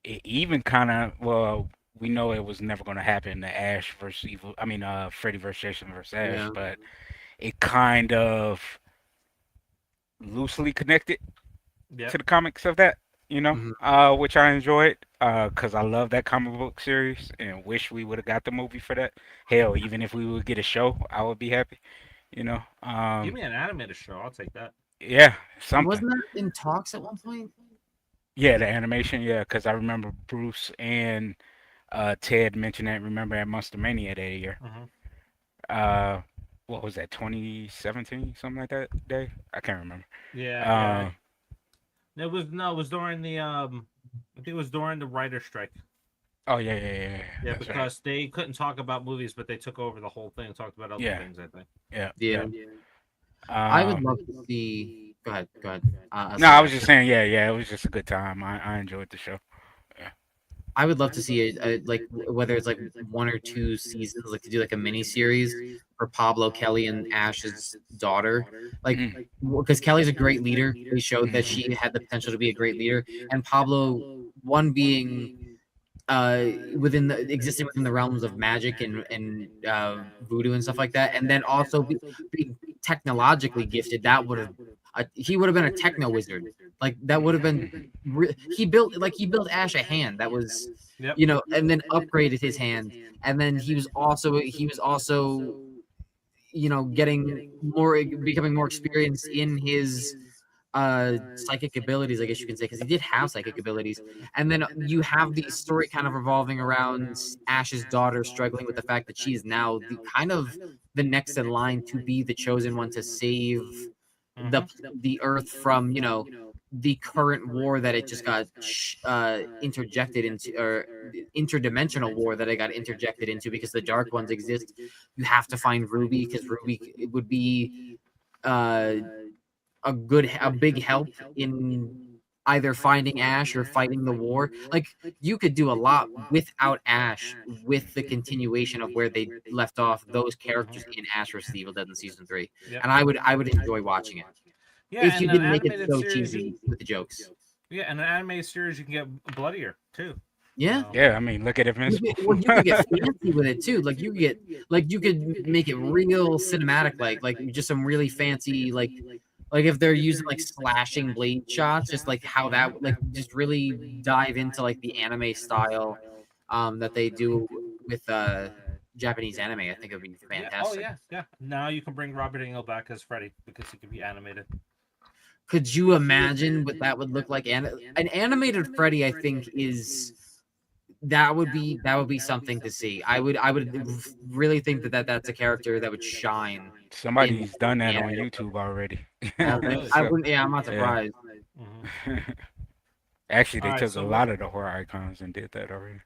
it even kind of well, we know it was never going to happen. The Ash versus Evil. I mean, Freddy versus Jason versus Ash, Yeah. but it kind of loosely connected Yep. to the comics of that, Mhm. which I enjoyed because I love that comic book series and wish we would have got the movie for that. Hell, even if we would get a show, I would be happy, you know. Give me an animated show. I'll take that. Yeah, something. Wasn't that in talks at one point? Yeah, the animation, yeah, because I remember Bruce and Ted mentioned that. Remember at Monster Mania that year. Hmm. Uh, what was that? 2017, something like that day. I can't remember. Yeah, yeah. Uh, It was no, it was during the I think it was during the writer strike. oh yeah, yeah, yeah, yeah. Yeah, That's right. because they couldn't talk about movies, but they took over the whole thing and talked about other Yeah, things. I think. yeah, Yeah, yeah. I would Uh, love to see. Go ahead, go ahead. no, I Sorry, was just after. saying, yeah, yeah. It was just a good time. I enjoyed the show. Yeah. I would love to see like whether it's like 1 or 2 seasons, like to do like a mini series for Pablo, Kelly, and Ash's daughter. Like, Mm, because Kelly's a great leader. They showed that mhm, she had the potential to be a great leader, and Pablo, one being within the existing within the realms of magic and voodoo and stuff like that, and then also being technologically gifted. That would have he would have been a techno wizard. Like that would have been mhm, he built Ash a hand that was, Yep. and then upgraded his hand, and then he was also getting more becoming more experienced in his psychic abilities, I guess you can say, because he did have psychic abilities. And then you have the story kind of revolving around Ash's daughter struggling with the fact that she is now the kind of the next in line to be the chosen one to save the Hmm. the earth from the current war that it just got interjected into, or interdimensional war that it got interjected into, because the dark ones exist. You have to find Ruby, because Ruby would be uh a big help in either finding Ash or fighting the war. Like, you could do a lot without Ash, with the continuation of where they left off those Hmm. characters in Ash vs. Evil Dead in season 3. Yep. And I would enjoy watching it Yeah, if you and an didn't make it animated so series you cheesy with the jokes. yeah, and an animated series you can get bloodier too. Yeah. So yeah, I mean, look at Invincible. You could get fancy with it too. Like you could make it real cinematic, like just some really fancy, like if they're using like slashing blade shots, just like how hmm. that, like, just really dive into like the anime style that they do with Japanese anime. I think it would be Yeah. Oh fantastic. yeah. Yeah. Now you can bring Robert Engel back as Freddy because he can be animated. Could you imagine what that would look like? An animated Freddy, I think, is that would be something to see. I would really think that's a character that would shine in Somebody's done the that on animated. YouTube already. Oh really? I So, wouldn't. Yeah, I'm not yeah. surprised. Hmm. Actually, All they right. took a So lot of the horror icons and did that already.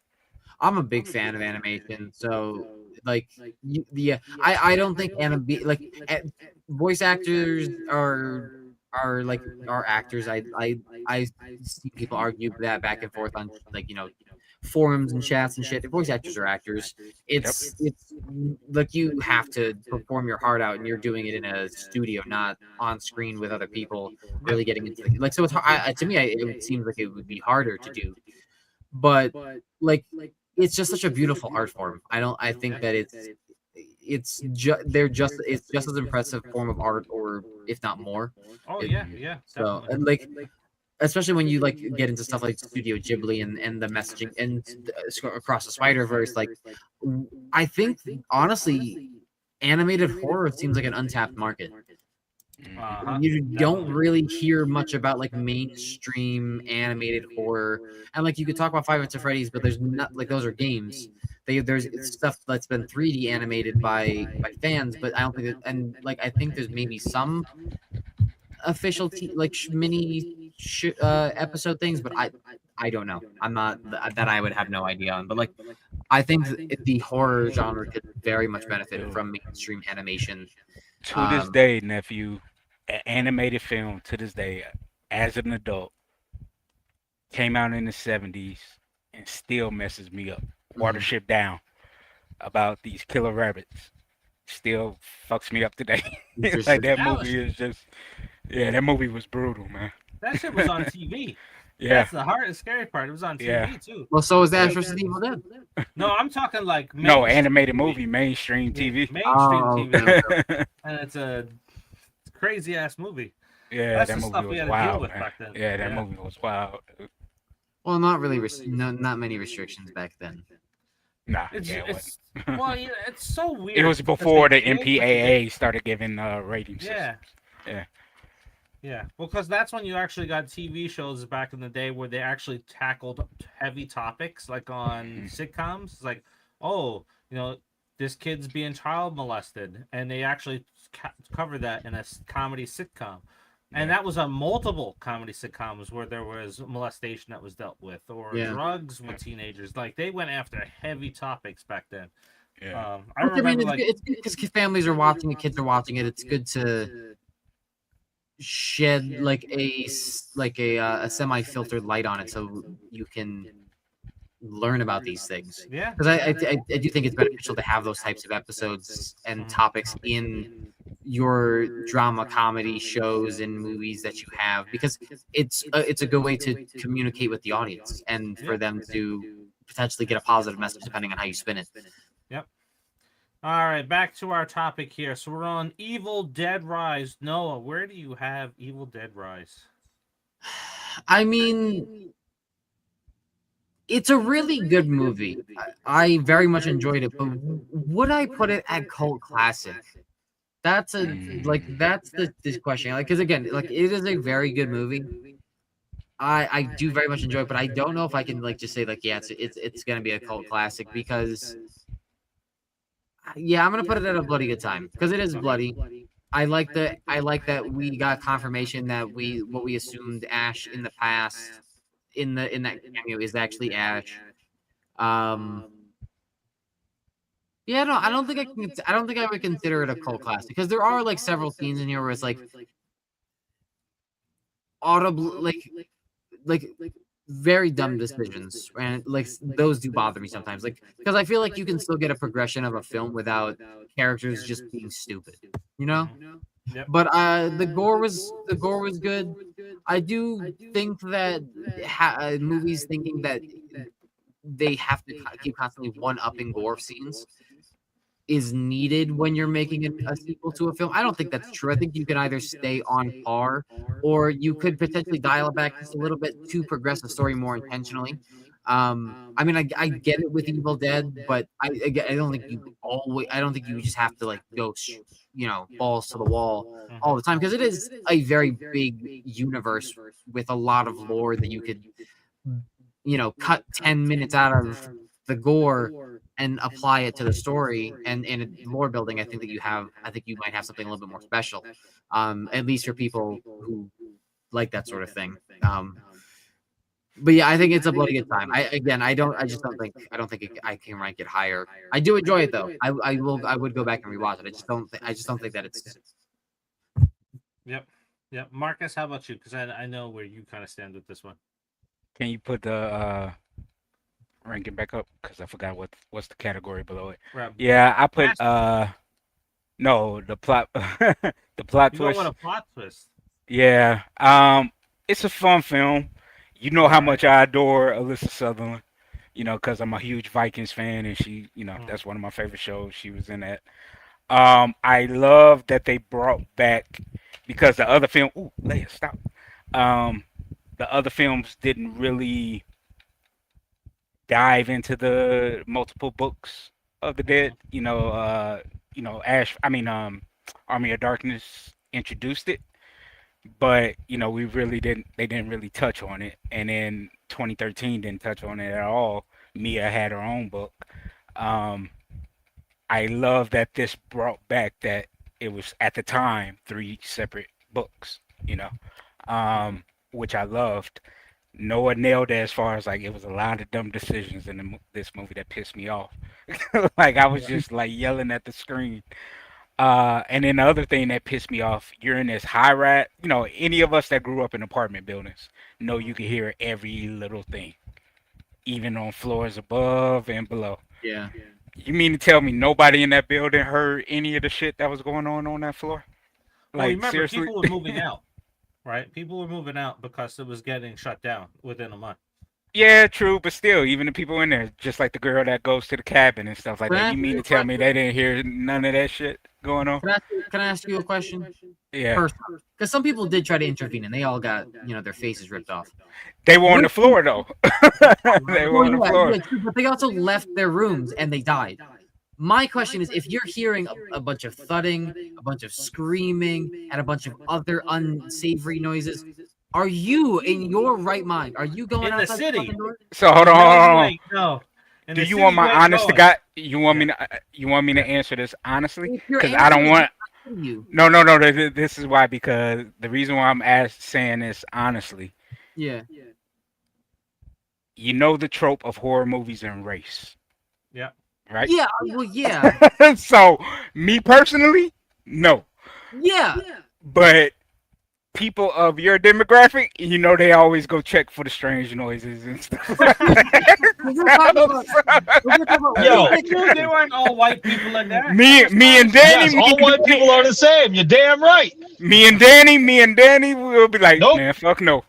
I'm a big fan of animation, so like, yeah, I don't think voice actors are like are actors. I see people argue that back and forth on, like, forums and chats and shit. Voice actors are actors. Yep. It's like, you have to perform your heart out, and you're doing it in a studio, not on screen with other people yep. really getting into the, like. So it's to me, it seems like it would be harder to do, but like, it's just such a beautiful art form. I think Yeah. that it's just as impressive form of art, or if not more. Oh It, yeah. Mhm. Yeah. so, Definitely. and like, especially when you like get into stuff like Studio Ghibli and the messaging and across the Spider Verse, like, I think honestly, animated horror seems like an untapped market. Mhm. Uh huh. You don't Definitely. really hear much about like mainstream animated horror, and like, you could talk about Five Nights at Freddy's, but there's not, like, those are games. There's stuff that's been 3D animated by fans, but I don't think and like, I think there's maybe some official like mini episode things, but I don't know. I'm not that I would have no idea on, but like, I think the horror genre could very much benefit Dude, from mainstream animation. to this Um, day, nephew, animated film to this day, as an adult, came out in the 70s and still messes me up. mhm. Watership Down about these killer rabbits still fucks me up today. Like that That was movie is just, yeah, that movie was brutal, man. that shit was on TV. Yeah, That's the hard scary part. It was on yeah, TV too. Well, so is Ash yep. vs. Evil Dead. No, I'm talking like No, mainstream animated TV. movie, mainstream Yeah, TV. mainstream Oh, okay, TV, okay. and it's a crazy ass movie. Yeah, That's that the movie stuff we was had to deal wild, with man. back then. Yeah, that Yeah. movie was wild. Well, not really. Not many restrictions back then. Nah, It's yeah, it it's wasn't. well, yeah, it's so It weird was because they before the did what they did. MPAA started giving rating Yeah, systems. Yeah, Yeah, well, because that's when you actually got TV shows back in the day where they actually tackled heavy topics, like on Mhm. sitcoms. It's like, oh, this kid's being child molested, and they actually cover that in a comedy sitcom. And Yeah. that was on multiple comedy sitcoms where there was molestation that was dealt with, or Yeah. drugs Yeah. with teenagers. Like they went after heavy topics back then. Yeah. I Which, I mean, remember like, it's good because families are watching it, kids are watching it. It's good to shed like a semi filtered light on it, so you can learn about these things. yeah, Because yeah, I do think it's beneficial to have those types of episodes and mhm. topics in your drama comedy shows and movies that you have, because it's a good way to communicate with the audience and for Yeah. them to potentially get a positive message depending on how you spin it. Yep. All right, back to our topic here. So we're on Evil Dead Rise. Noah, where do you have Evil Dead Rise? I mean, it's a really good movie. I very much enjoyed it, but would I put it at cult classic? That's a that's this question. Like, because again, like it is a very good movie. I do very much enjoy it, but I don't know if I can like just say like, yeah, it's gonna be a cult classic, because yeah, I'm gonna put it at a bloody good time because it is bloody. I like that we got confirmation that what we assumed Ash in the past in that cameo is actually Ash. Um, yeah, no, I don't think I can. I don't think I would consider it a cult classic because there are like several scenes in here where it's like audible, like very dumb decisions, and like those do bother me sometimes. Like because I feel like you can still get a progression of a film without characters just being stupid, you know. Mhm. Yep. But the gore was good. I do think that movies thinking that they have to keep constantly one upping gore scenes is needed when you're making a sequel to a film. I don't think that's true. I think you can either stay on par, or you could potentially dial it back just a little bit to progress the story more intentionally. I mean, I get it with Evil Dead, but I don't think you always. I don't think you just have to like go, balls to the wall all the Mhm. time, because it is a very big universe with a lot of lore that you could, cut 10 minutes out of the gore and apply it to the story and in lore building. I think you might have something a little bit more special, at least for people who like that sort of thing. But yeah, I think it's a bloody good time. I don't think I can rank it higher. I do enjoy it though. I would go back and rewatch it. I just don't think that it's. Yep. Yep. Marcus, how about you? Because I know where you kind of stand with this one. Can you put the ranking back up? Because I forgot what's the category below it. Right. Yeah, I put Best- no, the plot the plot You go with twist. a plot twist. Yeah. It's a fun film. You know how Right. much I adore Alyssa Sutherland, because I'm a huge Vikings fan, and she, Mm. that's one of my favorite shows. She was in that. I love that they brought back, because the other film. Ooh, Leia, stop. Um, the other films didn't really dive into the multiple books of the dead. Mhm. Ash. I mean, Army of Darkness introduced it, but we really didn't. They didn't really touch on it, and then 2013 didn't touch on it at all. Mia had her own book. Um, I love that this brought back that it was at the time three separate books. You know, Mhm. which I loved. Noah nailed it as far as like it was a lot of dumb decisions in this movie that pissed me off. Like I was Yeah. just like yelling at the screen. And then the other thing that pissed me off, you're in this high rise. Any of us that grew up in apartment buildings know you Mhm. can hear every little thing, even on floors above and below. Yeah. You mean to tell me nobody in that building heard any of the shit that was going on that floor? Well, Like remember, seriously? people were moving out, right? People were moving out because it was getting shut down within a month. Yeah, true, but still, even the people in there, just like the girl that goes to the cabin and stuff like Can that. I You ask mean you to a tell me question? they didn't hear none of that shit going on? Can I ask you a question? Yeah, First, because some people did try to intervene and they all got their faces ripped off. they were on What? the floor though. They were Well, on the yeah, floor. yeah, true, but they also left their rooms and they died. My question is, if you're hearing a bunch of thudding, a bunch of screaming, and a bunch of other unsavory noises, are you in your right mind? Are you going In the outside the city. fucking door? So hold on, No, hold on, you hold on. ain't. No. In Do the you city, want my you ain't honest to going. God? You want Yeah. me to? You want me to answer this honestly? If your Because I answer don't is want. yes, you. No, no, no. This is why. Because the reason why I'm saying this honestly, Yeah. you know the trope of horror movies and race, Yeah. right? Yeah. Well, yeah. So me personally, no. Yeah. But people of your demographic, you know they always go check for the strange noises and stuff. We're talking about. We're talking about Yo. I knew they weren't all white people in there. me and Danny, Yes, all white people are the same. You're damn right. me and Danny will be like, Nope. man, fuck no.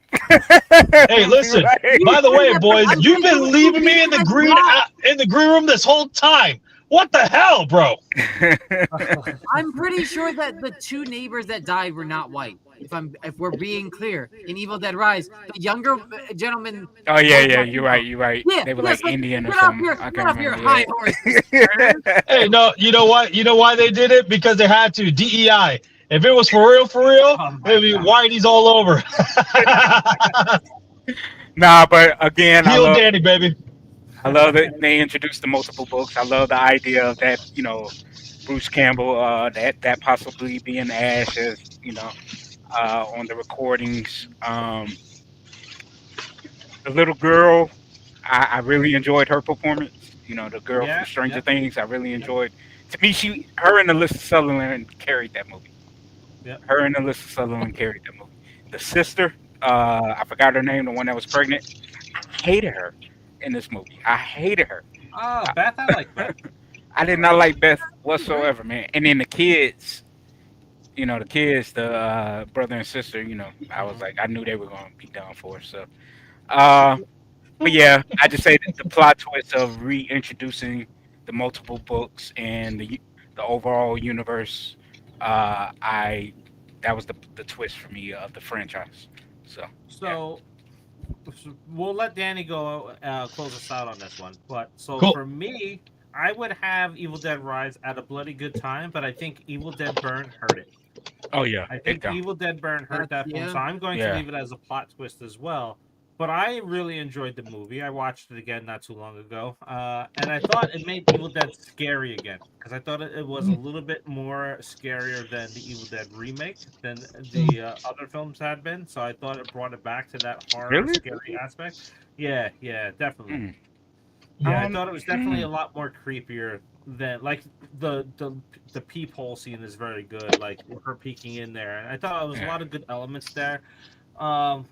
Hey, listen. Like, By the way, I'm boys, pretty you've sure been leaving me in the green room this whole time. What the hell, bro? I'm pretty sure that the two neighbors that died were not white. If we're being clear, in Evil Dead Rise, the younger gentleman. oh yeah, was yeah, not you're Latino. right, you're right. Yeah, They were yes, like Indian or get off something. your, I get can't off your remember. high horse. sir. Hey, no, you know what? You know why they did it? Because they had to. DEI. If it was for real, Oh my it'd be God. whiteies all over. Nah, but again, Heal Danny, baby. I love that they introduced the multiple books. I love the idea of that, Bruce Campbell, that possibly being Ash as, on the recordings. The little girl, I really enjoyed her performance. The girl Yeah, from Stranger yeah. Things, I really enjoyed. To me, her and Alyssa Sutherland carried that movie. Yeah. Her and Alyssa Sutherland carried that movie. The sister, I forgot her name, the one that was pregnant. I hated her in this movie. I hated her. Oh, Beth, I like Beth. I did not like Beth whatsoever, man. And then the kids, the brother and sister, I was like, I knew they were going to be done for. So, but yeah, I just say that the plot twist of reintroducing the multiple books and the overall universe, that was the twist for me of the franchise. So, So we'll let Danny go close us out on this one. But Cool. for me, I would have Evil Dead Rise at a bloody good time, but I think Evil Dead Burn hurt it. oh yeah, I big think time. Evil Dead Burn hurt that film, Yeah. so I'm going Yeah. to leave it as a plot twist as well. But I really enjoyed the movie. I watched it again not too long ago, and I thought it made Evil Dead scary again because I thought it was a little bit more scarier than the Evil Dead remake than the other films had been. So I thought it brought it back to that horror, Really? scary aspect. Yeah, definitely. Mm. Yeah, I thought it was definitely a lot more creepier than like the peephole scene is very good, like her peeking in there, and I thought there was a Yeah. lot of good elements there. Oh,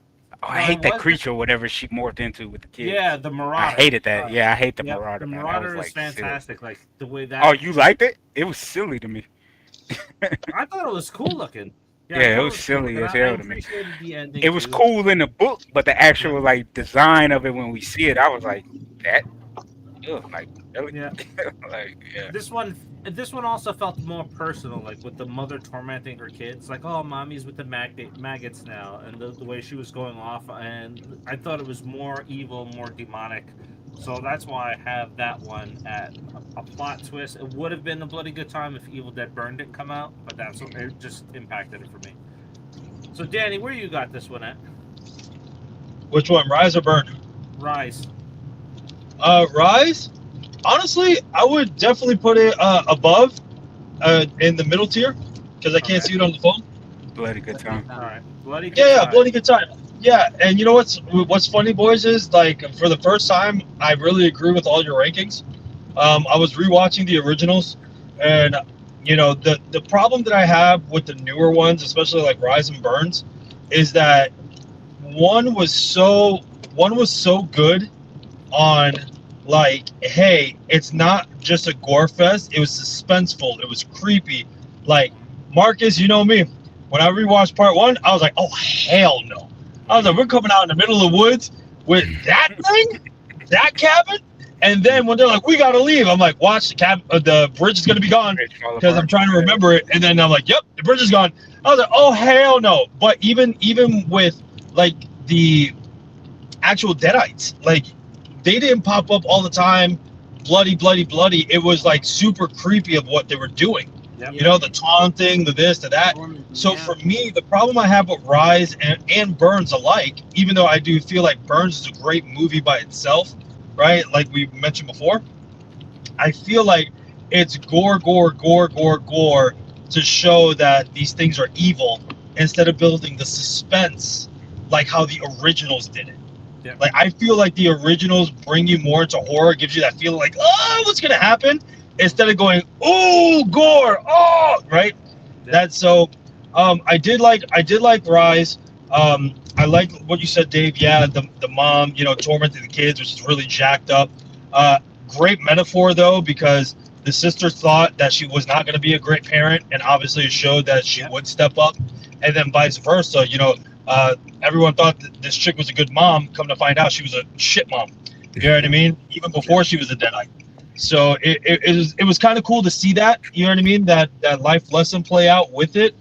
I Now, hate that was- creature, whatever she morphed into with the kids. Yeah, the Marauder. I hated that. Yeah, I hate the Yep, Marauder. the man. Marauder That was is like silly. fantastic. Like the way that. Oh, you liked it? It was silly to me. I thought it was cool looking. Yeah, I it thought was silly cool, as and I hell to me. appreciated the ending. It was too. cool in the book, but the actual like design of it when we see it, I was like, that. Ugh, like really? Yeah. like yeah. This one also felt more personal, like with the mother tormenting her kids, like, oh, mommy's with the maggots now, and the way she was going off, and I thought it was more evil, more demonic, so that's why I have that one at a plot twist. It would have been a bloody good time if Evil Dead Burn didn't come out, but that's what it just impacted it for me. So Danny, where you got this one at? Which one, Rise or Burn? Rise. Rise. Honestly, I would definitely put it above, in the middle tier, because I can't Okay. see it on the phone. Bloody good time. All right, bloody good Yeah, time. bloody good time. Yeah, and you know what's funny, boys, is like for the first time, I really agree with all your rankings. I was rewatching the originals, and the problem that I have with the newer ones, especially like Rise and Burns, is that one was so good on like, hey, it's not just a gore fest. It was suspenseful. It was creepy. Like Marcus, you know me. When I rewatched part one, I was like, oh hell no. I was like, we're coming out in the middle of the woods with that thing, that cabin, and then when they're like, we gotta leave, I'm like, watch the bridge is gonna be gone because I'm trying to remember it, and then I'm like, yep, the bridge is gone. I was like, oh hell no. But even with like the actual deadites, like they didn't pop up all the time. bloody, bloody, bloody. It was like super creepy of what they were doing. Yep. You know, the taunting, the this, the that. So Yeah. for me, the problem I have with Rise and Burns alike, even though I do feel like Burns is a great movie by itself, right? Like we mentioned before, I feel like it's gore, gore, gore, gore, gore to show that these things are evil instead of building the suspense like how the originals did it. Yeah. Like I feel like the originals bring you more into horror, gives you that feeling like, oh, what's gonna happen? Instead of going, oh, gore, oh, right? Yeah. That's so. I did like Rise. I like what you said, Dave. Yeah, the mom, you know, tormenting the kids, which is really jacked up. Great metaphor though, because the sister thought that she was not going to be a great parent, and obviously it showed that she would step up, and then vice versa. You know, everyone thought that this chick was a good mom. Come to find out, she was a shit mom. You know what I mean? Even before she was a deadite. So it was kind of cool to see that. You know what I mean? That life lesson play out with it.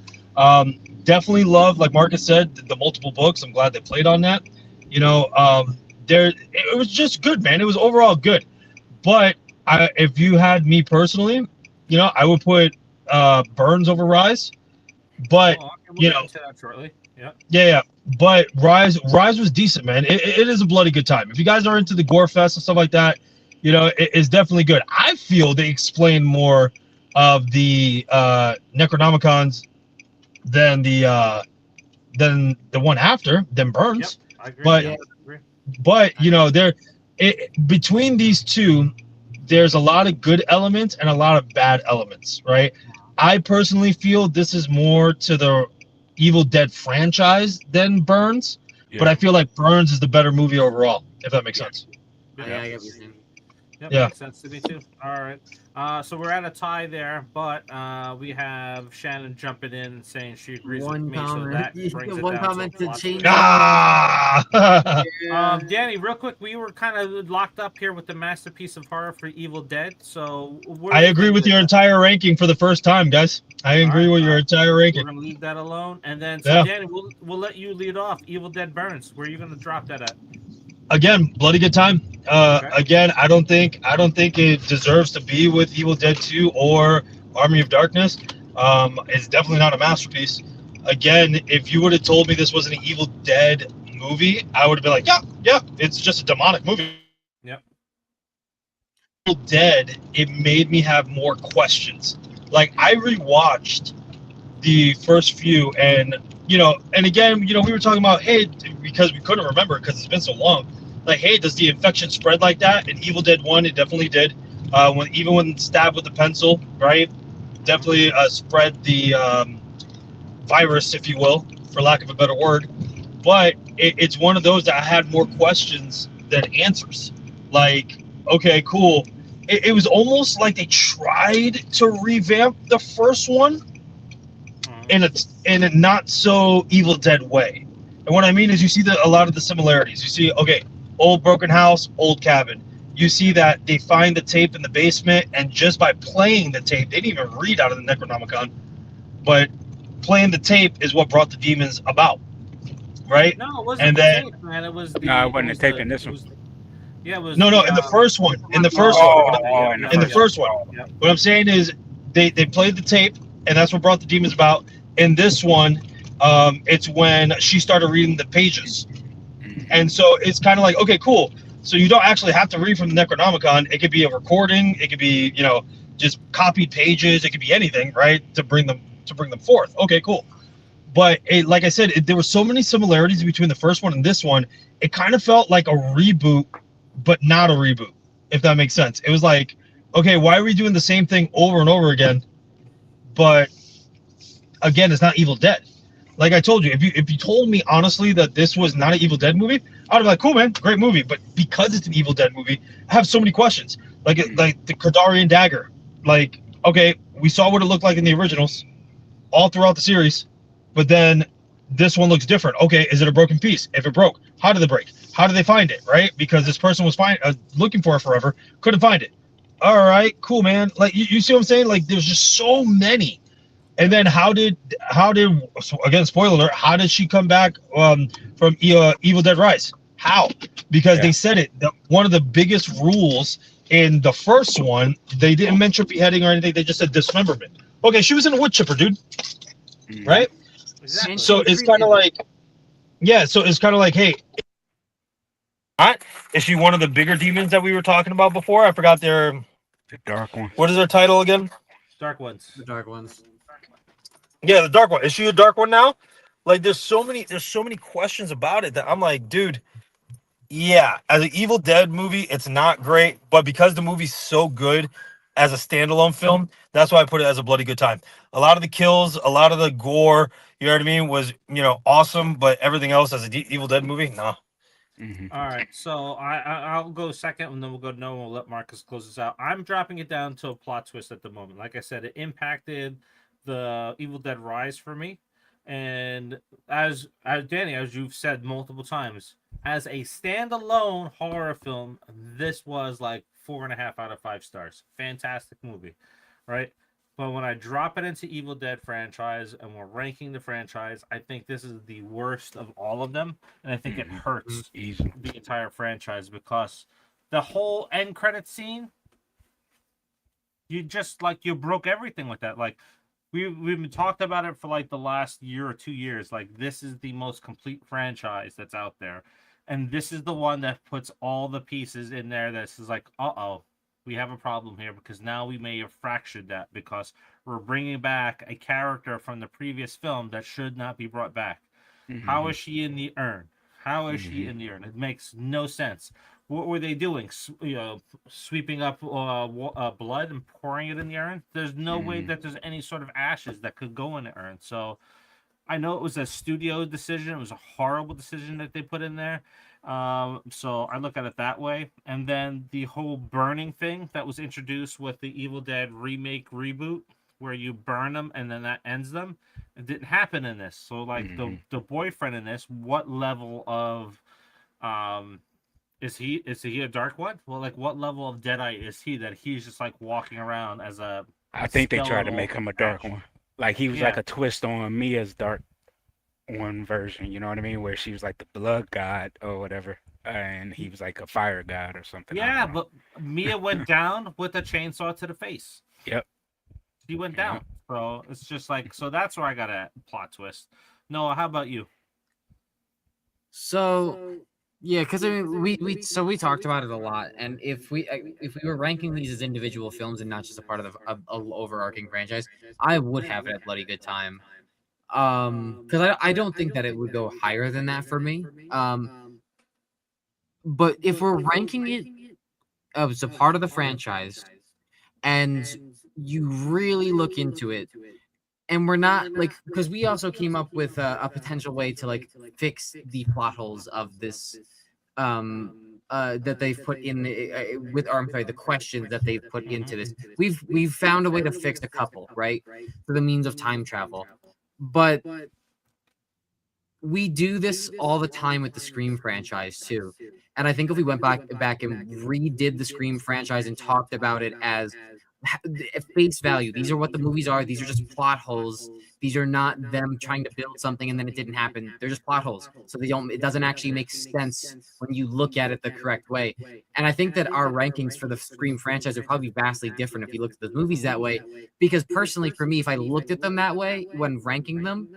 Definitely love, like Marcus said, the multiple books. I'm glad they played on that. You know, it was just good, man. It was overall good. But if you had me personally, you know, I would put Burns over Rise. But you know, into that shortly. Yeah. yeah. But Rise was decent, man. It is a bloody good time. If you guys are into the gore fest and stuff like that, you know, it's definitely good. I feel they explain more of the Necronomicons than the one after than Burns. Yep, I agree. But I agree. but you know, between these two, there's a lot of good elements and a lot of bad elements, right? I personally feel this is more to the Evil Dead franchise than Burns, but I feel like Burns is the better movie overall, if that makes sense. Yeah, I get what you're saying. Yep, Yeah. makes sense to me too. All right. So we're at a tie there, but we have Shannon jumping in and saying she agrees with One me, so comment. that brings it One down comment to to lots change. of- Ah! Danny, real quick, we were kind of locked up here with the masterpiece of horror for Evil Dead. So I agree with your entire ranking for the first time, guys. I agree with your entire We're ranking. gonna leave that alone, and then so Yeah. Danny, we'll let you lead off. Evil Dead Burns. Where are you gonna drop that at? Again, bloody good time. Okay. Again, I don't think it deserves to be with Evil Dead 2 or Army of Darkness. It's definitely not a masterpiece. Again, if you would have told me this was an Evil Dead movie, I would have been like, yeah, it's just a demonic movie. Yep. Evil Dead, it made me have more questions. Like I rewatched the first few, and again, we were talking about, hey, because we couldn't remember because it's been so long. Like, hey, does the infection spread like that? In Evil Dead 1, it definitely did. When stabbed with the pencil, right? Definitely spread the virus, if you will, for lack of a better word. But it's one of those that I had more questions than answers. Like, okay, cool. It was almost like they tried to revamp the first one in a not so Evil Dead way. And what I mean is you see a lot of the similarities. You see, okay, old broken house, old cabin. You see that they find the tape in the basement, and just by playing the tape, they didn't even read out of the Necronomicon, but playing the tape is what brought the demons about, right? No, it wasn't And the then, tape, man. It was the. No, it wasn't the tape in this one. Yeah, it was. no, in the first one. In the first one. In the first one. Yep. What I'm saying is they played the tape, and that's what brought the demons about. In this one, it's when she started reading the pages. And so it's kind of like, okay, cool. So you don't actually have to read from the Necronomicon. It could be a recording. It could be, just copied pages. It could be anything, right? To bring them forth. Okay, cool. But like I said, there were so many similarities between the first one and this one. It kind of felt like a reboot, but not a reboot, if that makes sense. It was like, okay, why are we doing the same thing over and over again? But again, it's not Evil Dead. Like I told you, if you told me honestly that this was not an Evil Dead movie, I'd be like, cool, man, great movie. But because it's an Evil Dead movie, I have so many questions. Like the Kardarian dagger. Like, okay, we saw what it looked like in the originals, all throughout the series, but then this one looks different. Okay, is it a broken piece? If it broke, how did it break? How did they find it? Right? Because this person was looking for it forever, couldn't find it. All right, cool, man. Like you see what I'm saying? Like there's just so many. And then how did again, spoiler alert, how did she come back from Evil Dead Rise? How? Because they said it, that one of the biggest rules In the first one, they didn't mention beheading or anything. They just said dismemberment. Okay, she was in a wood chipper, dude. Mhm. Right? Exactly. So it's kind of like, yeah. So it's kind of like, hey, is she one of the bigger demons that we were talking about before? I forgot their. The dark one. What is their title again? Dark ones. The dark ones. Yeah, the dark one. Is she a dark one now? Like, there's so many questions about it that I'm like, dude. Yeah, as an Evil Dead movie, it's not great, but because the movie's so good as a standalone film, that's why I put it as a bloody good time. A lot of the kills, a lot of the gore, you know what I mean, was awesome, but everything else as a Evil Dead movie, nah. Mhm. All right, so I'll go second, and then we'll go to Noah. And we'll let Marcus close this out. I'm dropping it down to a plot twist at the moment. Like I said, it impacted the Evil Dead Rise for me, and as Danny, as you've said multiple times, as a standalone horror film, this was like 4.5 out of 5 stars. Fantastic movie, right? But when I drop it into Evil Dead franchise and we're ranking the franchise, I think this is the worst of all of them, and I think it Mhm. hurts Easy. the entire franchise because the whole end credit scene, you just like you broke everything with that. Like we've been talked about it for like the last year or 2 years. Like this is the most complete franchise that's out there, and this is the one that puts all the pieces in there. This is like, uh-oh, we have a problem here because now we may have fractured that because we're bringing back a character from the previous film that should not be brought back. How Mhm. is she in the urn? How is she Mhm. in the urn? It makes no sense. What were they doing? Sweeping up blood and pouring it in the urn? There's no way Mhm. that there's any sort of ashes that could go in the urn. So I know it was a studio decision. It was a horrible decision that they put in there. So I look at it that way. And then the whole burning thing that was introduced with the Evil Dead remake reboot, where you burn them and then that ends them, it didn't happen in this. So like Mhm. the boyfriend in this, what level of um is he a dark one? Well, like what level of Deadeye is he that he's just like walking around as a I think they tried to skeletal make him a dark ash? one. Like he was like Yeah. a twist on Mia's dark one version. You know what I mean? Where she was like the blood god or whatever, and he was like a fire god or something. I Yeah, don't know. but Mia went down with a chainsaw to the face. Yep. She went Yep. down. So it's just like, so that's where I got a plot twist. Noah, how about you? So yeah, because I mean, we talked about it a lot, and if we were ranking these as individual films and not just a part of a overarching franchise, I would have it at bloody good time. Because I don't think that it would go higher than that for me. But if we're ranking it as a part of the franchise, and you really look into it, and we're not like, because we also came up with a potential way to like fix the plot holes of this that they've put in with, or I'm sorry, the questions that they've put into this. We've found a way to fix a couple, right, for the means of time travel, but we do this all the time with the Scream franchise too. And I think if we went back and redid the Scream franchise and talked about it as at face value, these are what the movies are. These are just plot holes. These are not them trying to build something and then it didn't happen. They're just plot holes. So they don't. It doesn't actually make sense when you look at it the correct way. And I think that our rankings for the Scream franchise are probably vastly different if you looked at the movies that way. Because personally, for me, if I looked at them that way when ranking them,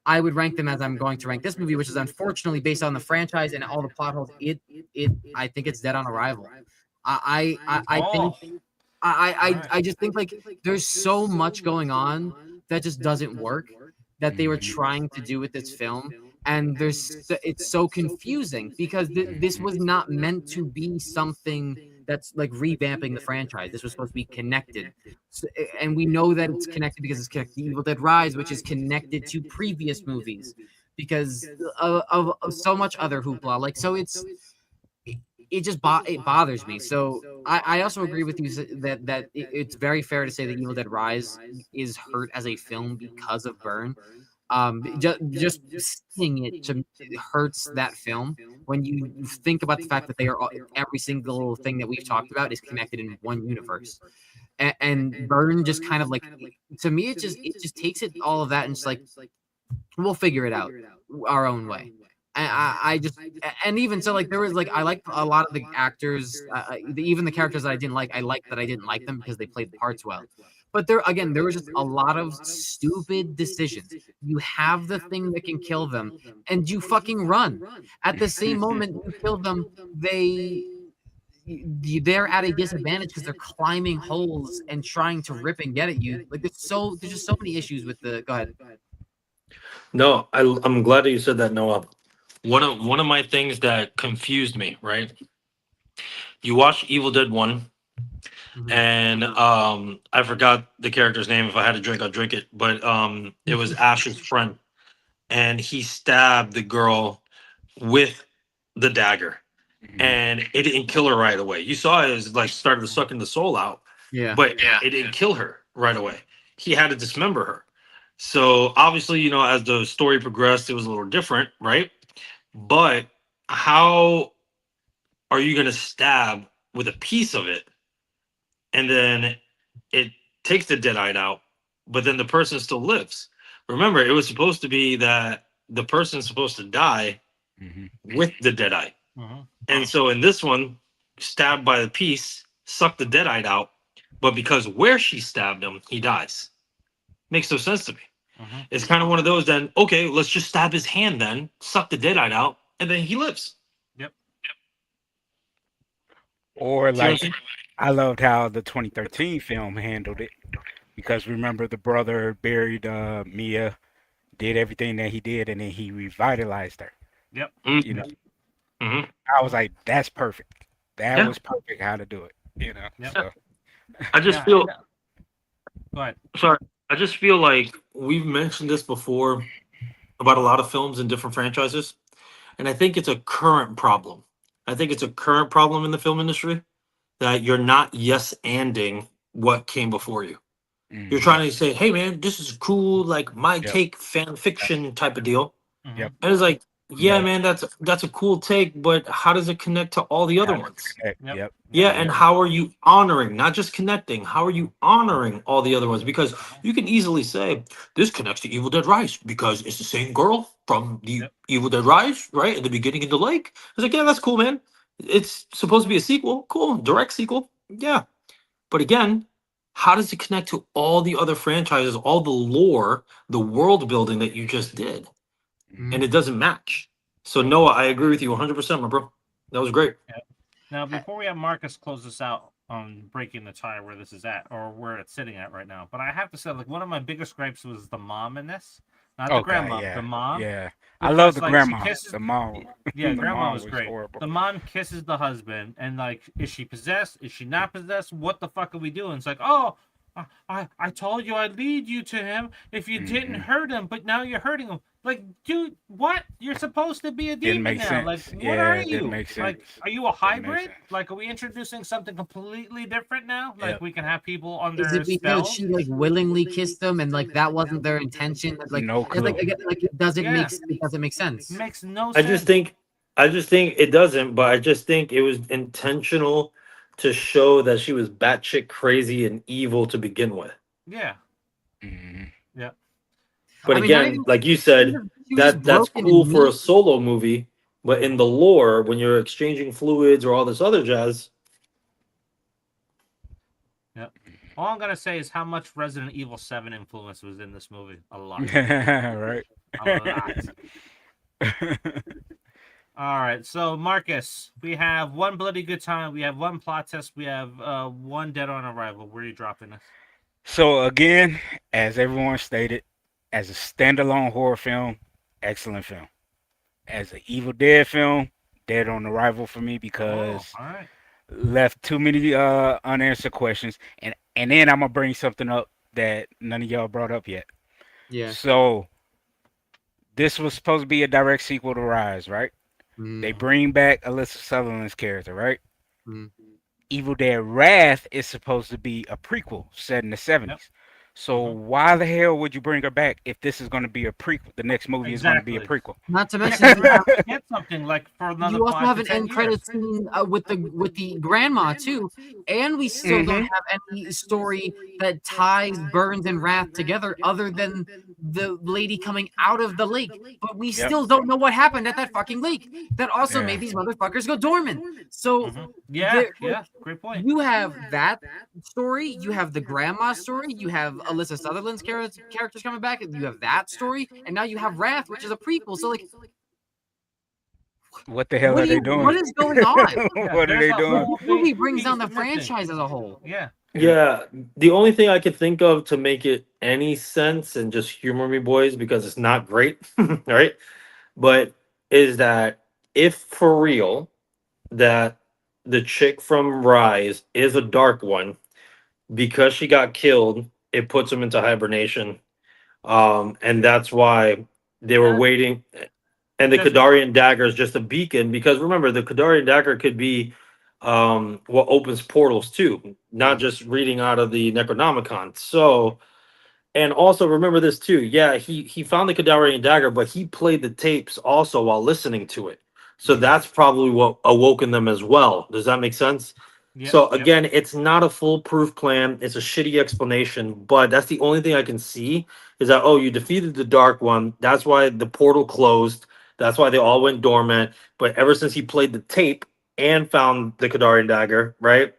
I would rank them as I'm going to rank this movie, which is unfortunately based on the franchise and all the plot holes. I think it's dead on arrival. I think Oh, all right. I just think like there's so much going on that just doesn't work that they were Mhm. trying to do with this film, and it's so confusing because this Mhm. was not meant to be something that's like revamping the franchise. This was supposed to be connected, and we know that it's connected because it's connected to Evil Dead Rise, which is connected to previous movies because of so much other hoopla. Like so, it just it bothers me. So I also agree with you that it's very fair to say that Evil Dead Rise is hurt as a film because of Burn. Just seeing it hurts that film when you think about the fact that they are every single thing that we've talked about is connected in one universe, and Burn just kind of like, to me it just takes it all of that and just like, we'll figure it out our own way. I just and even so, like there was like I like a lot of the actors, even the characters that I didn't like. I liked that I didn't like them because they played the parts well. But there was just a lot of stupid decisions. You have the thing that can kill them, and you fucking run. At the same moment you kill them, they're at a disadvantage because they're climbing holes and trying to rip and get at you. Like there's just so many issues with the. Go ahead. No, I'm glad that you said that, Noah. One of my things that confused me, right? You watch Evil Dead 1, and I forgot the character's name. If I had a drink, I'd drink it. But it was Ash's friend, and he stabbed the girl with the dagger, and it didn't kill her right away. You saw it as like started sucking the soul out, Yeah. but it didn't kill her right away. He had to dismember her. So obviously, you know, as the story progressed, it was a little different, right? But how are you going to stab with a piece of it, and then it takes the deadite out, but then the person still lives? Remember, it was supposed to be that the person's supposed to die with the deadite. And so in this one, stabbed by the piece, sucked the deadite out, but because where she stabbed him, he dies. Makes no sense to me. It's kind of one of those then, okay, let's just stab his hand then, suck the deadite out, and then he lives. Yep. Or See what I'm like, saying? I loved how the 2013 film handled it because remember the brother buried Mia, did everything that he did, and then he revitalized her. Yep. You know, I was like, that's perfect. That was perfect how to do it. You know, Yep. so I just Yeah, feel Go ahead. sorry. I just feel like we've mentioned this before about a lot of films and different franchises, and I think it's a current problem. I think it's a current problem in the film industry that you're not yes-anding what came before you. You're trying to say, "Hey, man, this is cool, like my Yep. take, fan fiction type of deal," Yep. and it's like, yeah, Yep. man, that's a cool take, but how does it connect to all the other ones? Yep. Yeah, and how are you honoring, not just connecting, how are you honoring all the other ones? Because you can easily say, this connects to Evil Dead Rise because it's the same girl from the Evil Dead Rise, right? At the beginning of the lake. It's like, yeah, that's cool, man. It's supposed to be a sequel. Cool. Direct sequel. Yeah. But again, how does it connect to all the other franchises, all the lore, the world building that you just did? And it doesn't match. So, Noah, I agree with you 100%, my bro. That was great. Now, before we have Marcus close this out on breaking the tie where this is at or where it's sitting at right now, but I have to say, like, one of my biggest gripes was the mom in this, not the grandma, yeah, the mom. Yeah, I love the Because, like, she grandma. kisses- The mom. Yeah, The grandma mom was great. horrible. The mom kisses the husband, and like, is she possessed? Is she not possessed? What the fuck are we doing? It's like, oh, I told you I'd lead you to him if you didn't hurt him, but now you're hurting him. Like, dude, what? You're supposed to be a Didn't demon make now. sense. Like, what Yeah, are it you? didn't make Like, sense. are you a Didn't make hybrid? sense. Like, are we introducing something completely different now? Like, Yep. we can have people Is under it because spells? she like willingly kissed them and like that wasn't their intention? Like, No it's clue. like again, like it doesn't Yeah. make it doesn't make sense. Makes no I sense. just think it doesn't, but I just think it was intentional to show that she was batshit crazy and evil to begin with. Yeah. Mhm. Yeah. But I mean, not again, even- like you said, She was just that's broken cool and for a mean. solo movie, but in the lore, when you're exchanging fluids or all this other jazz, All I'm gonna say is how much Resident Evil 7 influence was in this movie. A lot. Right. A lot. All right, so Marcus, we have one bloody good time, we have one plot test, we have one dead on arrival. Where are you dropping this? So again, as everyone stated, as a standalone horror film, excellent film. As an Evil Dead film, dead on arrival for me because all right. left too many unanswered questions, and then I'm gonna bring something up that none of y'all brought up yet. Yeah. So this was supposed to be a direct sequel to Rise, right? They bring back Alyssa Sutherland's character, right? Mhm. Evil Dead Wrath is supposed to be a prequel set in the 70s. Yep. So why the hell would you bring her back if this is going to be a prequel? The next movie is going to be a Exactly. prequel. Not to mention, Get something like for another. you also 5 have to an 10 end credit scene with the grandma too, and we still don't have any story that ties Burns and Wrath together other than the lady coming out of the lake, but we Yep. still don't know what happened at that fucking lake. That also Yeah. made these motherfuckers go dormant. So Yeah, like, great point. you have that story, you have the grandma story, you have Alyssa Sutherland's characters coming back, and you have that story, and now you have Wrath, which is a prequel. So like, What the hell are they what doing? is going on? Yeah, What are there's they a doing? This whole movie big brings down piece the missing. franchise as a whole. Yeah. Yeah, the only thing I could think of to make it any sense and just humor me, boys, because it's not great, right? But is that if for real that the chick from Rise is a dark one, because she got killed, it puts him into hibernation. And that's why they were Yeah. waiting. And the Just Kadarian dagger is just a beacon because remember, the Kadarian dagger could be what opens portals too, not just reading out of the Necronomicon. So, and also remember this too. Yeah, he found the Kadarian dagger, but he played the tapes also while listening to it. So Mhm. that's probably what awoken them as well. Does that make sense? yep, So yep. again, it's not a foolproof plan. It's a shitty explanation, but that's the only thing I can see is that oh, you defeated the Dark One. That's why the portal closed. That's why they all went dormant. But ever since he played the tape and found the Kadarian dagger, right?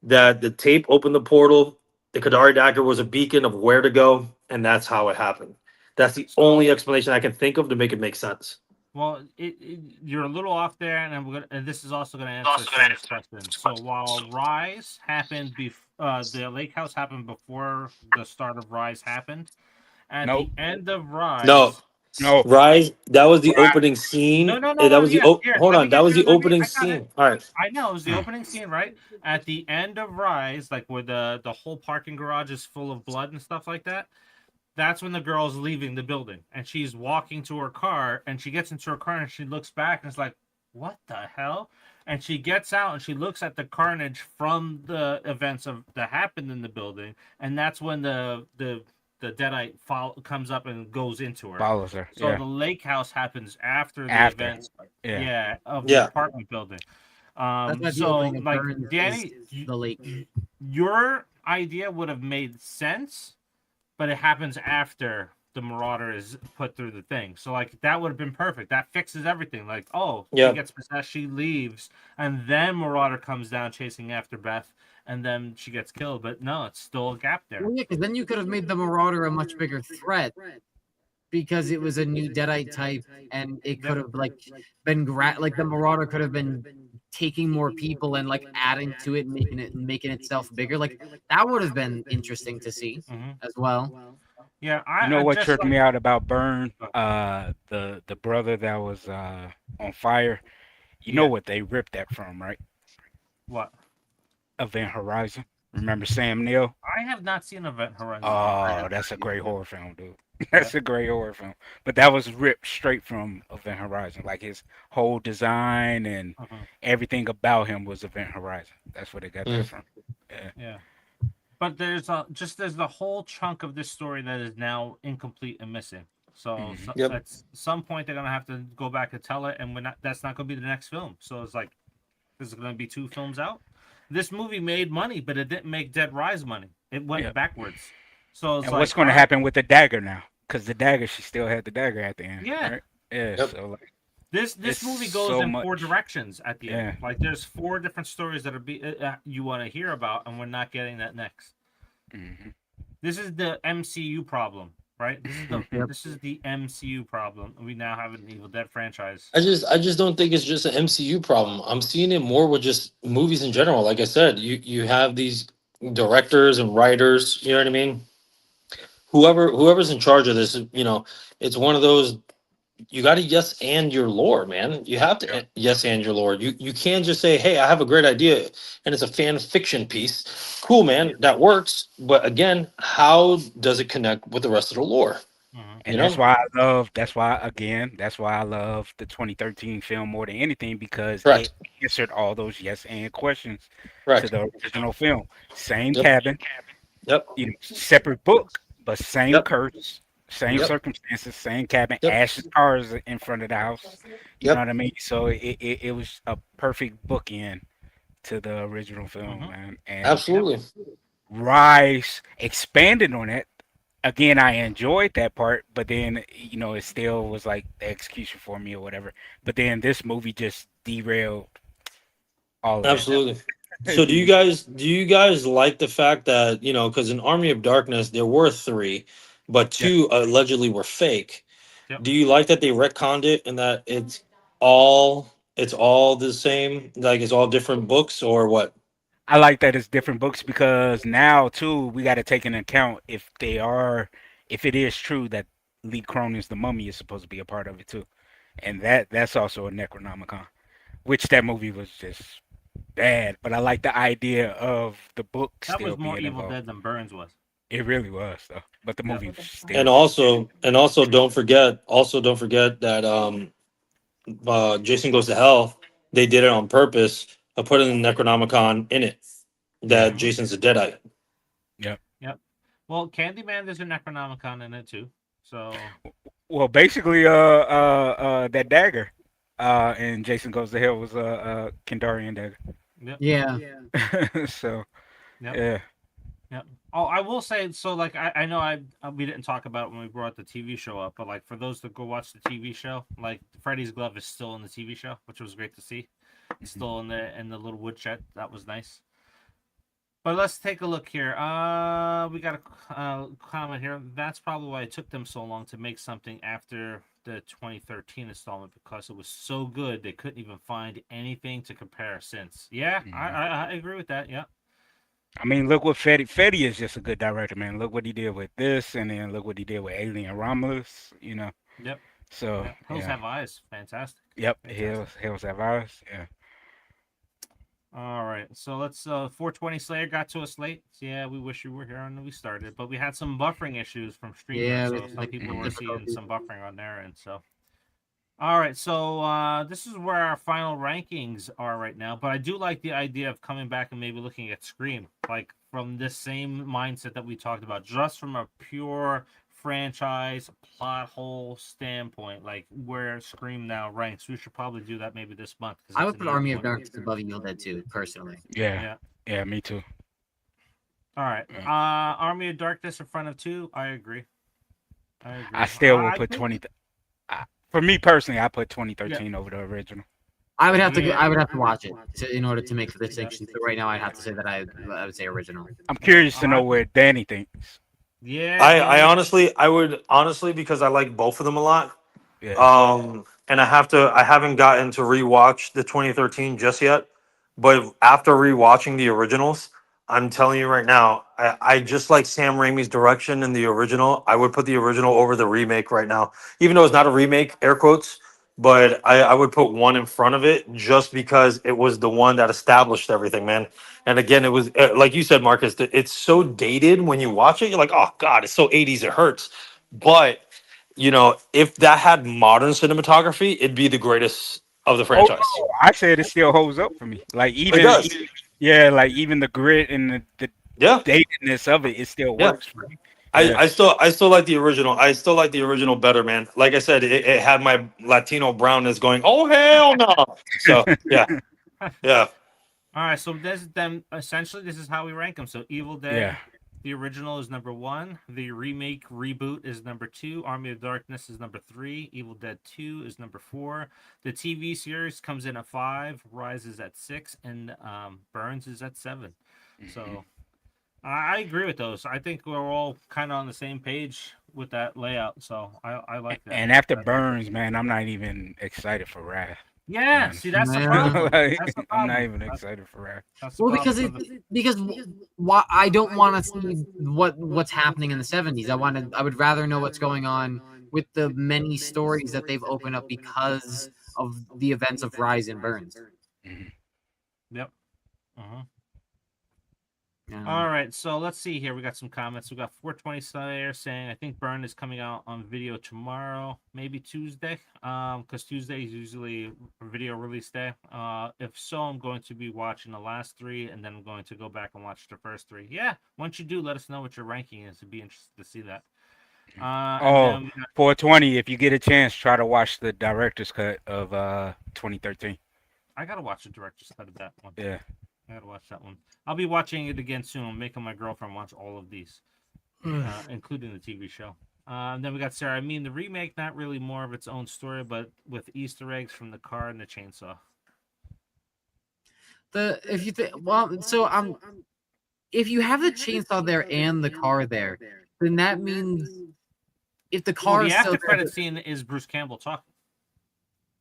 That the tape opened the portal. The Kadari dagger was a beacon of where to go, and that's how it happened. That's the only So, explanation I can think of to make it make sense. well, you're a little off there, and and this is also going to answer Sam's question. So while Rise happened the Lake House happened before the start of Rise happened. At Nope. the end of No, Rise, No. Rise. That was the Right. opening no, scene. no, no, That no. was the Yeah, here, hold let me on. That get was through. the Let me. opening I got it. scene. All right. I know it was the opening scene, right? At the end of Rise, like where the whole parking garage is full of blood and stuff like that. That's when the girl's leaving the building and she's walking to her car and she gets into her car and she looks back and is like, what the hell? And she gets out and she looks at the carnage from the events of that happened in the building, and that's when the deadite comes up and goes into her. Follows her. So Yeah. the lake house happens after the After. events, Yeah. yeah, of the Yeah. apartment building. That's why the So opening of like Burns Danny, is the lake. your idea would have made sense, but it happens after the Marauder is put through the thing. So like that would have been perfect. That fixes everything. Like, oh, she Yeah. gets possessed, she leaves, and then Marauder comes down chasing after Beth, and then she gets killed. But no, it's still a gap there. Well, yeah, because then you could have made the Marauder a much bigger threat because it was a new Deadite type, and it could have like been like the Marauder could have been taking more people and like adding to it, making itself bigger. Like that would have been interesting to see Mhm. as well. Yeah, You know I what just tripped like me out about Burn? The brother that was on fire. You know Yeah. what they ripped that from, right? what Event Horizon. Remember Sam Neill? I have not seen Event Horizon. Oh, that's a great horror film, dude. That's a great horror film. But that was ripped straight from Event Horizon. Like his whole design and Mhm. everything about him was Event Horizon. That's where they got that Mm. from. Yeah. Yeah. But there's the whole chunk of this story that is now incomplete and missing. So, Mhm. Yep. at some point they're gonna have to go back and tell it, and that's not gonna be the next film. So it's like there's gonna be two films out. This movie made money, but it didn't make Dead Rise money. It went Yeah. backwards. So it's And like, what's going all to right, happen with the dagger now? Because the dagger, she still had the dagger at the end, yeah. right? Yeah. Yep. So like, This it's movie goes so in four much. directions at the end. Yeah. Like there's four different stories that you want to hear about, and we're not getting that next. Mhm. This is the MCU problem, right? Yep. This is the MCU problem. We now have an Evil Dead franchise. I just don't think it's just an MCU problem. I'm seeing it more with just movies in general. Like I said, you have these directors and writers, you know what I mean? Whoever's in charge of this, it's one of those you got to yes and your lore, man. You have to Yeah. yes and your lore. You can't just say, "Hey, I have a great idea," and it's a fan fiction piece. Cool, man, that works. But again, how does it connect with the rest of the lore? Mhm. You And that's know, why I love. That's why I love the 2013 film more than anything because it correct, answered all those yes and questions to correct. the original film. Same Yep, cabin, yep, separate book, but same yep, curse, same yep, circumstances, same cabin. yep, Ash's cars in front of the house. You know yep. what I mean? So it was a perfect bookend to the original film, Mhm. man. And Yep. Absolutely. Rise expanded on it again, I enjoyed that part, but then it still was like the execution for me or whatever. But then this movie just derailed all of that. Absolutely. So do you guys like the fact that, because in Army of Darkness there were three, but Yeah, two allegedly were fake. Yep. Do you like that they retconned it and that it's all the same, like it's all different books or what? I like that it's different books because now too we got to take into account if it is true that Lee Cronin's the Mummy is supposed to be a part of it too, and that's also a Necronomicon, which that movie was just bad. But I like the idea of the book That still was more being Evil involved. Dead than Burns was. It really was though, but the Yep. movie was And still also don't forget that Jason Goes to Hell, they did it on purpose of putting the Necronomicon in it, yeah, that Jason's a Deadite. yeah. Yep. Well, Candyman, there's a Necronomicon in it too. So Well, basically, that dagger, in Jason Goes to Hell was a Kandarian dagger. yep, Yeah. So yep, yeah, yep. Oh, I will say so. Like I know we didn't talk about it when we brought the TV show up, but like for those that go watch the TV show, like Freddy's glove is still in the TV show, which was great to see. It's Mhm. still in the little woodshed. That was nice. But let's take a look here. We got a comment here. That's probably why it took them so long to make something after the 2013 installment because it was so good they couldn't even find anything to compare since. Yeah, I Mhm. I, I agree with that. Yeah, I mean, look what Fetty. Fetty is just a good director, man. Look what he did with this, and then look what he did with Alien Romulus. yep, So yep. Hills yeah, Have Eyes, fantastic, yep. fantastic. Hills Have Eyes. Yeah, All right, so let's 420 Slayer got to us late. Yeah, we wish you were here when we started, but we had some buffering issues from StreamYard, Yeah, so with some like people Mhm. were seeing difficulties. some buffering on their end. So all right, so this is where our final rankings are right now. But I do like the idea of coming back and maybe looking at Scream, like from this same mindset that we talked about, just from a pure franchise plot hole standpoint, like where Scream now ranks. We should probably do that maybe this month because I it's would an put easy Army of one. Darkness above Evil Dead 2, personally. yeah, Yeah. yeah. Me too. All right. Yeah. Army of Darkness in front of two. I agree. I I agree. still will I put think. For me personally, I put Yeah. 2013 over the original. Yeah. I would have to watch it in order to make the distinction. So right now, I'd have to say that I would say original. I'm Yeah. curious to know where Danny thinks. Yeah. I honestly, because I like both of them a lot. Yeah. And I haven't gotten to rewatch the 2013 just yet. But after rewatching the originals, I'm telling you right now, I just like Sam Raimi's direction in the original. I would put the original over the remake right now, even though it's not a remake, air quotes. But I would put one in front of it just because it was the one that established everything, man. And again, it was like you said, Marcus. It's so dated when you watch it. You're like, oh God, it's so 80s, it hurts. But if that had modern cinematography, it'd be the greatest of the Oh franchise. no, I said it still holds up for me. Like It even does. yeah, like even the grit and the Yeah, datedness of it, it still yeah. works for me. I, Yeah. I still I still like the original. I still like the original better, man. Like I said, it had my Latino brownness going, oh hell no. So yeah, yeah. All right, so this then essentially this is how we rank them. So Evil Yeah. Dead, the original is number 1. The remake reboot is number 2. Army of Darkness is number 3. Evil Dead 2 is number 4. The TV series comes in at 5. Rise is at 6, and Burns is at 7. Mhm. So I agree with those. I think we're all kind of on the same page with that layout. So I like that. And after That- Burns, man, I'm not even excited for Wrath. To be Yeah, see honest, that's the Yeah. problem. like, That's the I'm not problem. even excited for Wrath. That's the Well, problem. why I don't want to see what's happening in the 70s. I would rather know what's going on with the many stories that they've opened up because of the events of Rise and Burns. Mhm. Yep. Uh-huh. Um, All right, so let's see here. We got some comments. We got 420 Slayer saying, "I think Burn is coming out on video tomorrow, maybe Tuesday. Because Tuesday is usually a video release day. If so, I'm going to be watching the last 3, and then I'm going to go back and watch the first 3. Yeah, once you do, let us know what your ranking is. It'd be interested to see that. And Oh, then we got, 420. If you get a chance, try to watch the director's cut of 2013. I gotta watch the director's cut of that one. Yeah. I gotta watch that one. I'll be watching it again soon. I'm making my girlfriend watch all of these. including the TV show. Then we got Sarah. I mean, the remake not really more of its own story, but with Easter eggs from the car and the chainsaw. If you think if you have the chainsaw there and the car there, then that means if the Well, car the is still after there, credit scene is Bruce Campbell talking.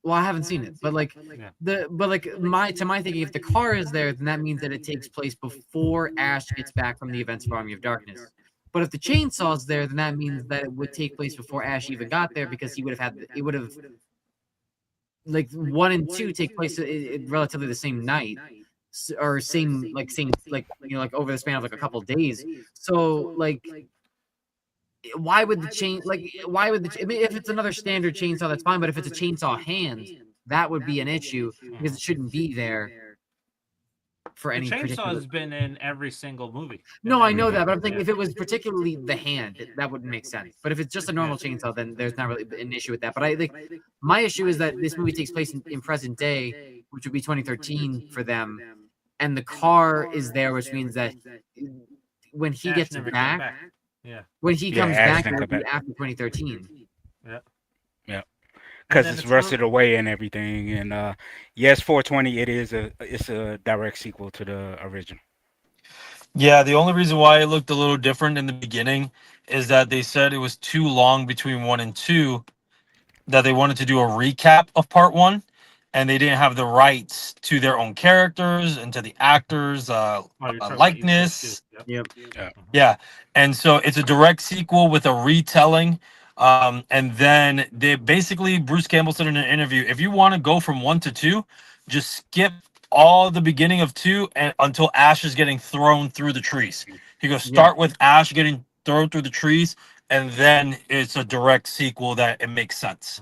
well, I haven't seen it, but like Yeah. my thinking, if the car is there, then that means that it takes place before Ash gets back from the events of Army of Darkness. But if the chainsaw's there, then that means that it would take place before Ash even got there because he would have like 1 and 2 take place relatively the same night, or same like over the span of like a couple days. So like, why would I mean, if it's another standard chainsaw, that's fine. But if it's a chainsaw hand, that would be an issue because it shouldn't be there for The any chainsaw particular. has been in every single movie. No, I know Every- that, but I'm thinking yeah. if it was particularly the hand, that wouldn't make sense. But if it's just a normal chainsaw, then there's not really an issue with that. But I think my issue is that this movie takes place in present day, which would be 2013 for them, and the car is there, which means that when he Ash gets never came back, Yeah. when he Yeah, comes Ash back, didn't it would come be back. after 2013. Because then it's it's rusted away and everything. And yes, 420. It's a direct sequel to the original. Yeah, the only reason why it looked a little different in the beginning is that they said it was too long between 1 and 2, that they wanted to do a recap of part 1, and they didn't have the rights to their own characters and to the actors' Oh, you're talking about Evil Dead likeness. 2. Yep. Yep. Yeah, and so it's a direct sequel with a retelling. And then they basically, Bruce Campbell said in an interview, if you want to go from 1 to 2, just skip all the beginning of 2 and until Ash is getting thrown through the trees. He goes, start with Ash getting thrown through the trees, and then it's a direct sequel that it makes sense.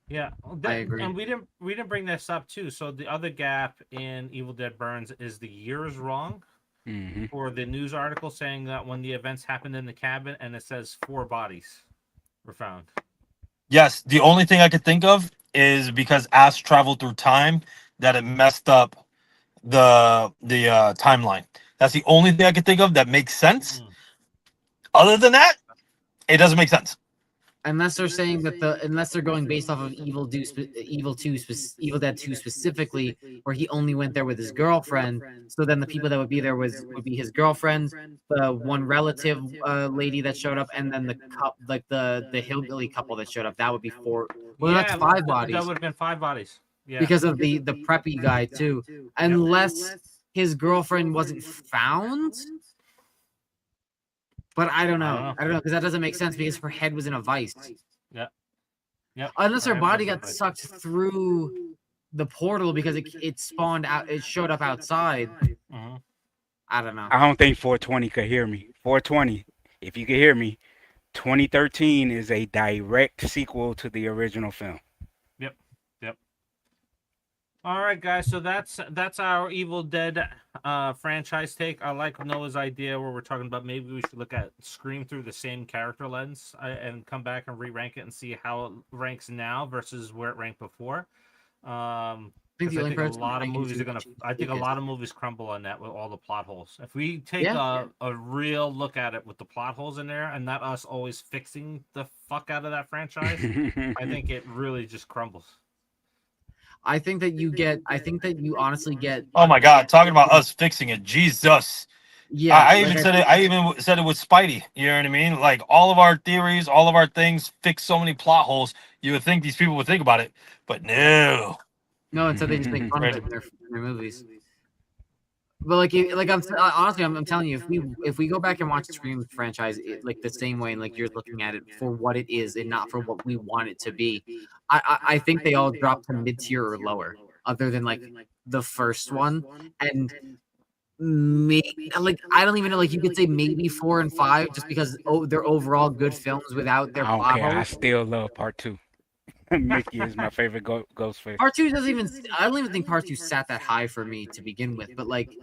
Yeah, well, I agree. And we didn't bring this up too. So the other gap in Evil Dead Burns is the years wrong Hmm for the news article saying that when the events happened in the cabin, and it says 4 bodies were found. Yes, the only thing I could think of is because Ash traveled through time, that it messed up the timeline. That's the only thing I could think of that makes sense. Other than that, it doesn't make sense. Unless they're saying that unless they're going based off of Evil Dead 2 specifically, where he only went there with his girlfriend. So then the people that would be there would be his girlfriend, the one relative lady that showed up, and then the hillbilly couple that showed up. That would be 4. Well, that's 5 bodies That would have been 5 bodies. Yeah. because of the preppy guy too. Unless his girlfriend wasn't found. But I don't know. Because that doesn't make sense because her head was in a vice. Yeah. Unless her Her head body was in a got vice. sucked through the portal because it spawned out. It showed up outside. Mhm. I don't know. I don't think 420 could hear me. 420, if you could hear me, 2013 is a direct sequel to the original film. All right, guys. So that's our Evil Dead franchise take. I like Noah's idea where we're talking about maybe we should look at Scream through the same character lens and come back and re-rank it and see how it ranks now versus where it ranked before. I think 'Cause the I only think a person lot of I can movies see are gonna. I think a lot of movies crumble on that with all the plot holes. If we take Yeah. a real look at it with the plot holes in there, and not us always fixing the fuck out of that franchise, I think it really just crumbles. I think that you honestly get. Oh my God, talking about us fixing it, Jesus! Yeah. I even said it. I even said it with Spidey. You know what I mean? Like all of our theories, all of our things fix so many plot holes. You would think these people would think about it, but no. No, instead they just make fun of it in their movies. But I'm telling you, if we go back and watch the Scream franchise like the same way, and like you're looking at it for what it is and not for what we want it to be, I think they all drop to mid tier or lower, other than like the first one, and I don't even know, like you could say maybe 4 and 5 just because they're overall good films without their I don't plot care. I holes. still love part 2. Mickey is my favorite Ghostface. Part 2 doesn't even. I don't even think Part 2 sat that high for me to begin with. But like,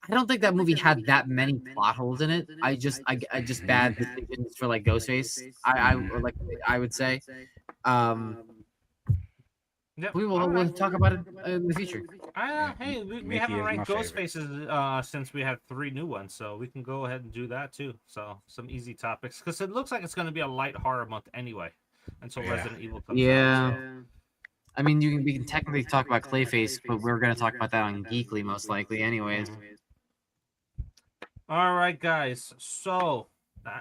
I don't think that movie had that many plot holes in it. I just bad decisions for like Ghostface. I would say. Yep. We'll talk about it in the future. Hey, we Mickey haven't is my ranked ghost favorite. faces since we had 3 new ones, so we can go ahead and do that too. So some easy topics because it looks like it's going to be a light horror month anyway until Yeah. Resident Evil comes Yeah. out. So. I mean, we can technically talk about Clayface, but we're gonna talk about that on Geekly most likely, anyways. All right, guys. So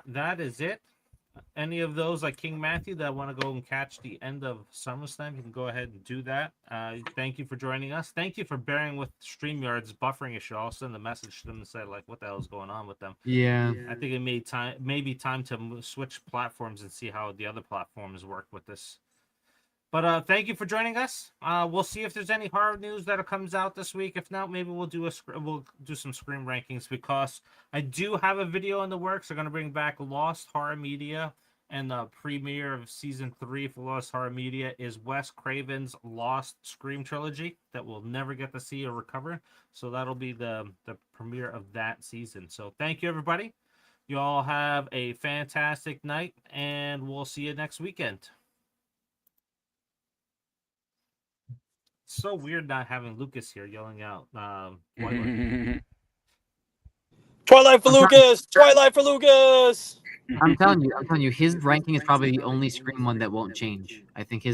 that is it. Any of those like King Matthew that want to go and catch the end of SummerSlam, you can go ahead and do that. Thank you for joining us. Thank you for bearing with StreamYard's buffering issue. I'll send a message to them and say like, what the hell is going on with them? Yeah. I think it may be time to switch platforms and see how the other platforms work with this. But thank you for joining us. We'll see if there's any horror news that comes out this week. If not, maybe we'll do some Scream rankings because I do have a video in the works. They're gonna bring back Lost Horror Media, and the premiere of season 3 for Lost Horror Media is Wes Craven's Lost Scream trilogy that we'll never get to see or recover. So that'll be the premiere of that season. So thank you, everybody. You all have a fantastic night, and we'll see you next weekend. So weird not having Lukas here yelling out. Twilight for Lukas! Twilight for Lukas! I'm telling you, his ranking is probably the only Scream one that won't change. I think his